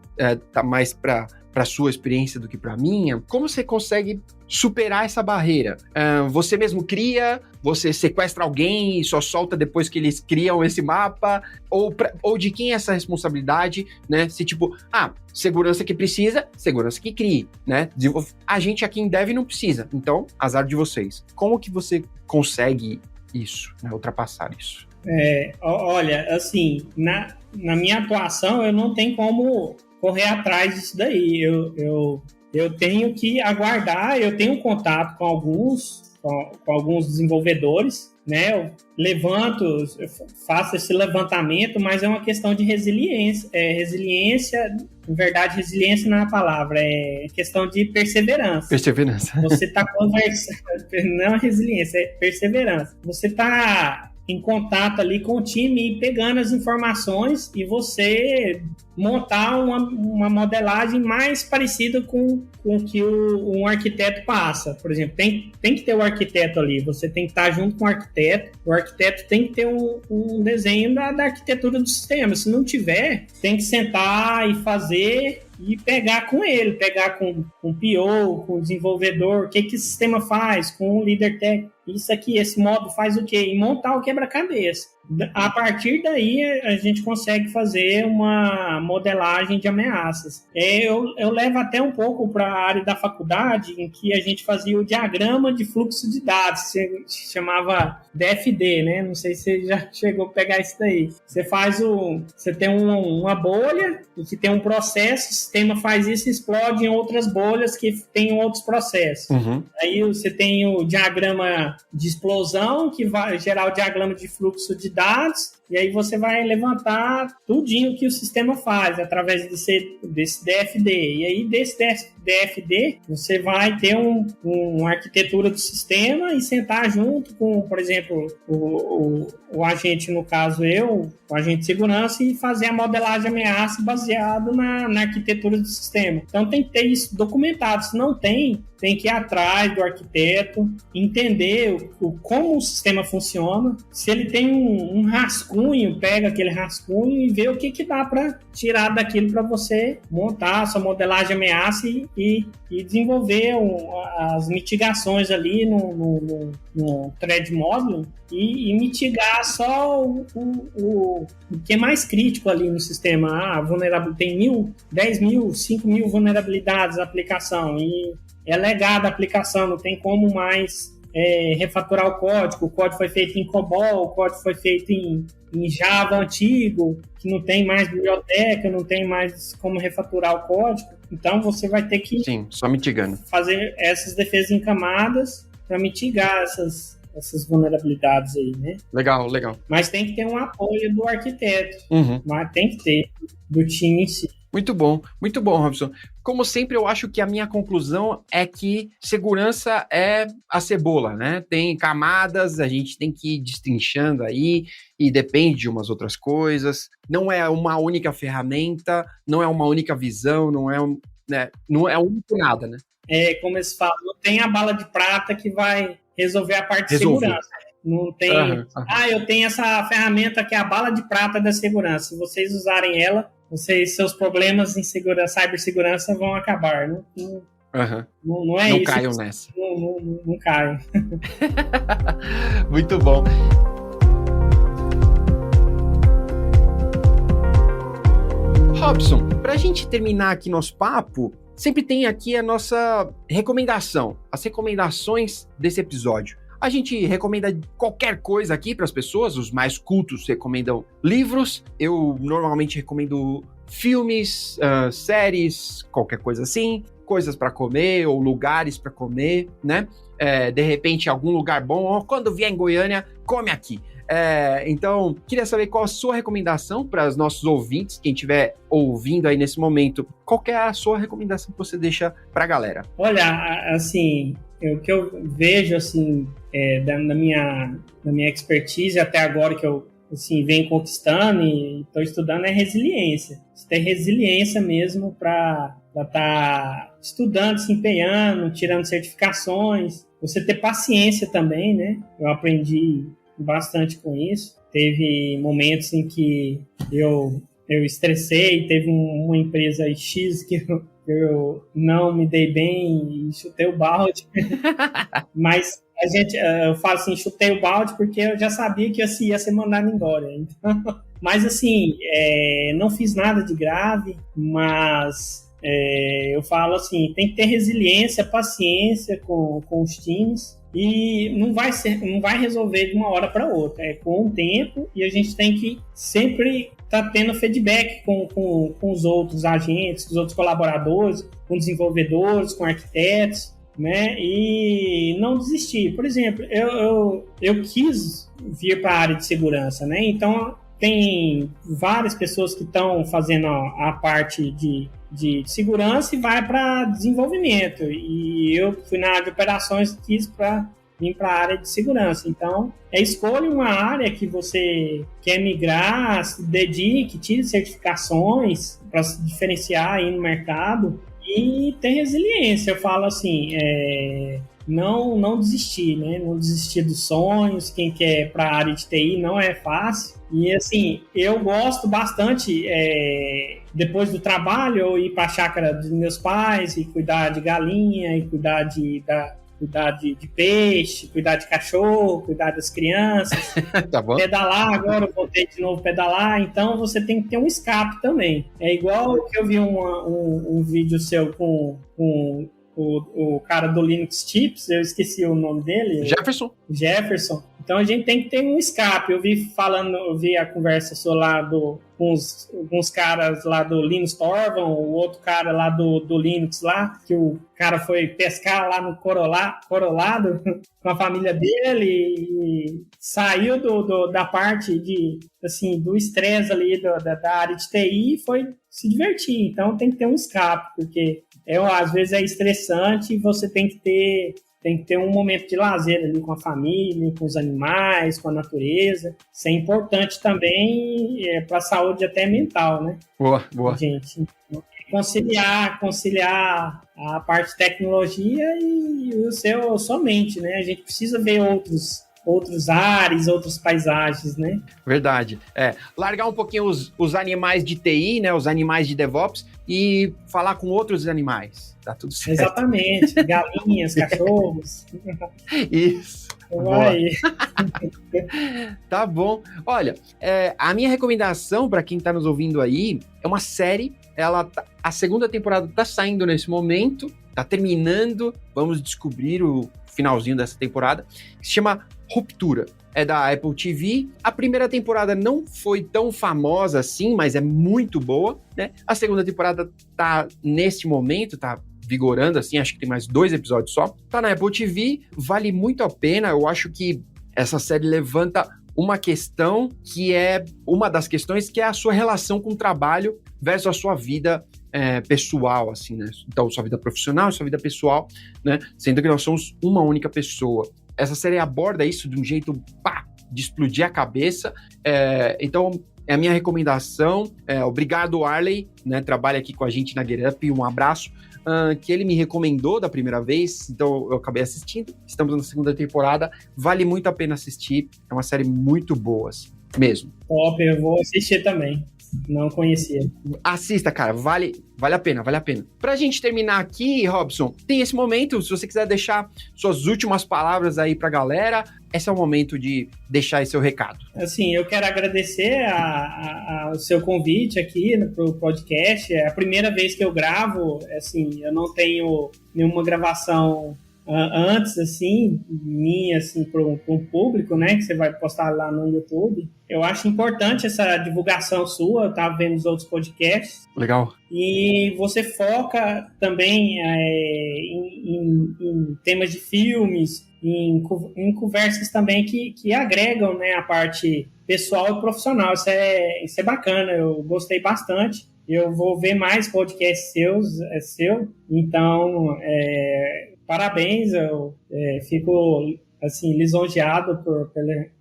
tá mais para para sua experiência do que para a minha, como você consegue superar essa barreira? Você mesmo cria, você sequestra alguém e só solta depois que eles criam esse mapa? Ou de quem é essa responsabilidade, né? Se tipo, segurança que precisa, segurança que crie, né? A gente aqui em Dev não precisa, então, azar de vocês. Como que você consegue isso, né? Ultrapassar isso? Olha, assim, na minha atuação, eu não tenho como correr atrás disso daí. Eu tenho que aguardar, eu tenho contato com alguns desenvolvedores, né? Eu faço esse levantamento, mas é uma questão de resiliência. Resiliência, na verdade, resiliência não é a palavra, é questão de perseverança. Perseverança. Você está conversando, não é resiliência, é perseverança. Você está em contato ali com o time e pegando as informações e você montar uma modelagem mais parecida com o que um arquiteto passa. Por exemplo, tem que ter o arquiteto ali, você tem que estar junto com o arquiteto tem que ter um desenho da arquitetura do sistema. Se não tiver, tem que sentar e fazer e pegar com ele, pegar com o PO, com o desenvolvedor, o que esse sistema faz, com o líder técnico, isso aqui, esse módulo faz o quê? E montar o quebra-cabeça. A partir daí, a gente consegue fazer uma modelagem de ameaças. Eu levo até um pouco para a área da faculdade, em que a gente fazia o diagrama de fluxo de dados, se chamava DFD, né? Não sei se você já chegou a pegar isso daí. Você tem uma bolha, que tem um processo, o sistema faz isso e explode em outras bolhas que tem outros processos. Uhum. Aí você tem o diagrama de explosão, que vai gerar o diagrama de fluxo de dados, e aí você vai levantar tudinho que o sistema faz através desse DFD. E aí desse DFD você vai ter uma arquitetura do sistema e sentar junto com, por exemplo, o agente, no caso o agente de segurança, e fazer a modelagem de ameaça baseado na arquitetura do sistema. Então tem que ter isso documentado. Se não tem que ir atrás do arquiteto, entender como o sistema funciona. Se ele tem um rascunho, pega aquele rascunho e vê o que dá para tirar daquilo para você montar a sua modelagem de ameaça e desenvolver as mitigações ali no thread model e mitigar só o que é mais crítico ali no sistema. Vulnerabilidade, tem 10 mil, 5 mil vulnerabilidades na aplicação e é legada a aplicação, não tem como mais refatorar o código foi feito em COBOL, o código foi feito em Java antigo, que não tem mais biblioteca, não tem mais como refatorar o código, então você vai ter que só mitigando, fazer essas defesas em camadas para mitigar essas vulnerabilidades aí, né? Legal. Mas tem que ter um apoio do arquiteto, uhum. Mas tem que ter do time em si. Muito bom, Robson. Como sempre, eu acho que a minha conclusão é que segurança é a cebola, né? Tem camadas, a gente tem que ir destrinchando aí e depende de umas outras coisas. Não é uma única ferramenta, não é uma única visão, não é único nada, né? Como eles falam, não tem a bala de prata que vai resolver a parte de segurança. Não tem... eu tenho essa ferramenta que é a bala de prata da segurança. Se vocês usarem ela, seus problemas em cibersegurança vão acabar. Não é não isso. Caiam nessa. Não caiam. Muito bom. Robson, para a gente terminar aqui nosso papo, sempre tem aqui a nossa recomendação, as recomendações desse episódio. A gente recomenda qualquer coisa aqui para as pessoas, os mais cultos recomendam livros, eu normalmente recomendo filmes, séries, qualquer coisa assim, coisas para comer ou lugares para comer, né? De repente, algum lugar bom, quando vier em Goiânia, come aqui. Então, queria saber qual a sua recomendação para os nossos ouvintes, quem estiver ouvindo aí nesse momento, qual que é a sua recomendação que você deixa para a galera? Olha, assim, o que eu vejo, assim, na minha expertise até agora, que eu assim, venho conquistando e estou estudando, é resiliência. Você tem resiliência mesmo para estar estudando, se empenhando, tirando certificações. Você ter paciência também, né? Eu aprendi bastante com isso. Teve momentos em que eu eu estressei, teve uma empresa X que eu não me dei bem e chutei o balde. Mas eu falo assim, chutei o balde porque eu já sabia que ia ser mandado embora. Então, mas assim, não fiz nada de grave, mas eu falo assim, tem que ter resiliência, paciência com os times. E não vai resolver de uma hora para outra, é com o tempo, e a gente tem que sempre estar tendo feedback com os outros agentes, com os outros colaboradores, com desenvolvedores, com arquitetos, né? E não desistir. Por exemplo, eu quis vir para a área de segurança, né? Então tem várias pessoas que estão fazendo a parte de segurança e vai para desenvolvimento. E eu fui na área de operações e quis vir para a área de segurança. Então, escolha uma área que você quer migrar, se dedique, tire certificações para se diferenciar aí no mercado e ter resiliência. Eu falo assim, não desistir, né? Não desistir dos sonhos. Quem quer para a área de TI não é fácil. E assim, eu gosto bastante, depois do trabalho, eu ir para a chácara dos meus pais e cuidar de galinha, e cuidar de peixe, cuidar de cachorro, cuidar das crianças. Tá bom. Pedalar, agora eu voltei de novo pedalar, então você tem que ter um escape também. É igual que eu vi um vídeo seu com o cara do Linux Tips, eu esqueci o nome dele. Jefferson. Então a gente tem que ter um escape. Eu vi a conversa sua lá com uns caras lá do Linus Torvald, o outro cara lá do Linux lá, que o cara foi pescar lá no Corolado com a família dele e saiu da parte do estresse ali da área de TI e foi se divertir. Então tem que ter um escape, porque às vezes é estressante e você tem que ter um momento de lazer ali com a família, com os animais, com a natureza. Isso é importante também para a saúde até mental, né? Boa. Gente, conciliar a parte de tecnologia e sua mente, né? A gente precisa ver outros ares, outras paisagens, né? Verdade. Largar um pouquinho os animais de TI, né? Os animais de DevOps e falar com outros animais. Tá tudo certo. Exatamente. Galinhas, cachorros. Isso. Vai. Tá bom. Olha, a minha recomendação para quem tá nos ouvindo aí é uma série. A segunda temporada tá saindo nesse momento, tá terminando. Vamos descobrir o finalzinho dessa temporada, que se chama Ruptura. É da Apple TV. A primeira temporada não foi tão famosa assim, mas é muito boa, né? A segunda temporada tá nesse momento, tá vigorando assim, acho que tem mais 2 episódios só. Tá na Apple TV, vale muito a pena. Eu acho que essa série levanta uma questão que é uma das questões, que é a sua relação com o trabalho versus a sua vida pessoal, assim, né? Então, sua vida profissional e sua vida pessoal, né? Sendo que nós somos uma única pessoa. Essa série aborda isso de um jeito, de explodir a cabeça. Então, é a minha recomendação. Obrigado, Arley, né? Trabalha aqui com a gente na GetUp. Um abraço. Que ele me recomendou da primeira vez, então eu acabei assistindo. Estamos na segunda temporada. Vale muito a pena assistir. É uma série muito boa, assim, mesmo. Top, eu vou assistir também. Não conhecia. Assista, cara, vale a pena. Pra gente terminar aqui, Robson, tem esse momento, se você quiser deixar suas últimas palavras aí pra galera, esse é o momento de deixar esse seu recado. Assim, eu quero agradecer o seu convite aqui pro podcast. É a primeira vez que eu gravo, assim, eu não tenho nenhuma gravação antes, assim, minha, assim, para um público, né, que você vai postar lá no YouTube. Eu acho importante essa divulgação sua, eu estava vendo os outros podcasts. Legal. E você foca também em temas de filmes, em conversas também que agregam, né, a parte pessoal e profissional. Isso é bacana, eu gostei bastante. Eu vou ver mais podcasts seu, então parabéns, eu fico assim, lisonjeado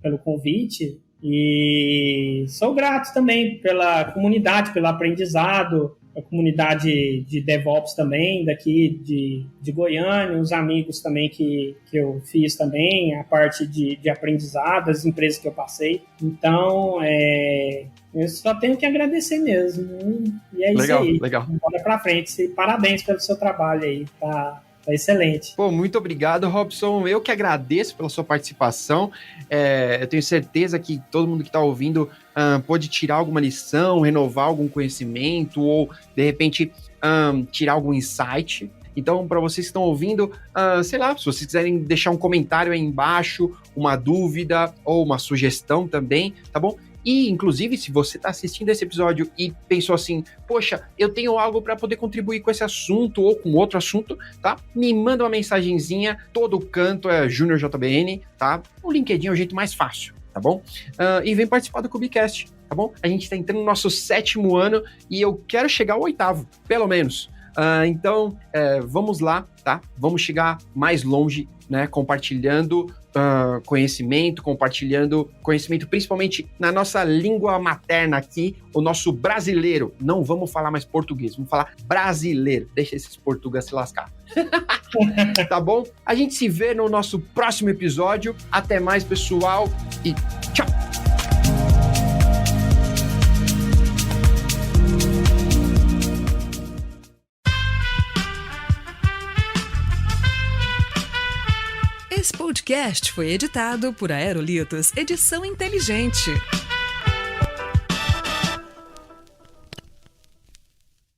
pelo convite e sou grato também pela comunidade, pelo aprendizado, a comunidade de DevOps também, daqui de Goiânia, os amigos também que eu fiz também, a parte de aprendizado, as empresas que eu passei. Então, Eu só tenho que agradecer mesmo. E é legal, isso aí. Legal. Bora pra frente. Parabéns pelo seu trabalho aí. Tá excelente. Pô, muito obrigado, Robson. Eu que agradeço pela sua participação. Eu tenho certeza que todo mundo que está ouvindo pode tirar alguma lição, renovar algum conhecimento ou, de repente, tirar algum insight. Então, para vocês que estão ouvindo, sei lá, se vocês quiserem deixar um comentário aí embaixo, uma dúvida ou uma sugestão também, tá bom? E, inclusive, se você está assistindo esse episódio e pensou assim, poxa, eu tenho algo para poder contribuir com esse assunto ou com outro assunto, tá? Me manda uma mensagenzinha, todo canto é JuniorJBN, tá? O LinkedIn é o jeito mais fácil, tá bom? E vem participar do Cubicast, tá bom? A gente está entrando no nosso 7º ano e eu quero chegar ao 8º, pelo menos. Então, vamos lá, tá? Vamos chegar mais longe, né? Compartilhando conhecimento principalmente na nossa língua materna aqui, o nosso brasileiro. Não vamos falar mais português, vamos falar brasileiro. Deixa esses portugueses se lascar. Tá bom? A gente se vê no nosso próximo episódio. Até mais, pessoal, e tchau! Esse podcast foi editado por Aerolitos Edição Inteligente.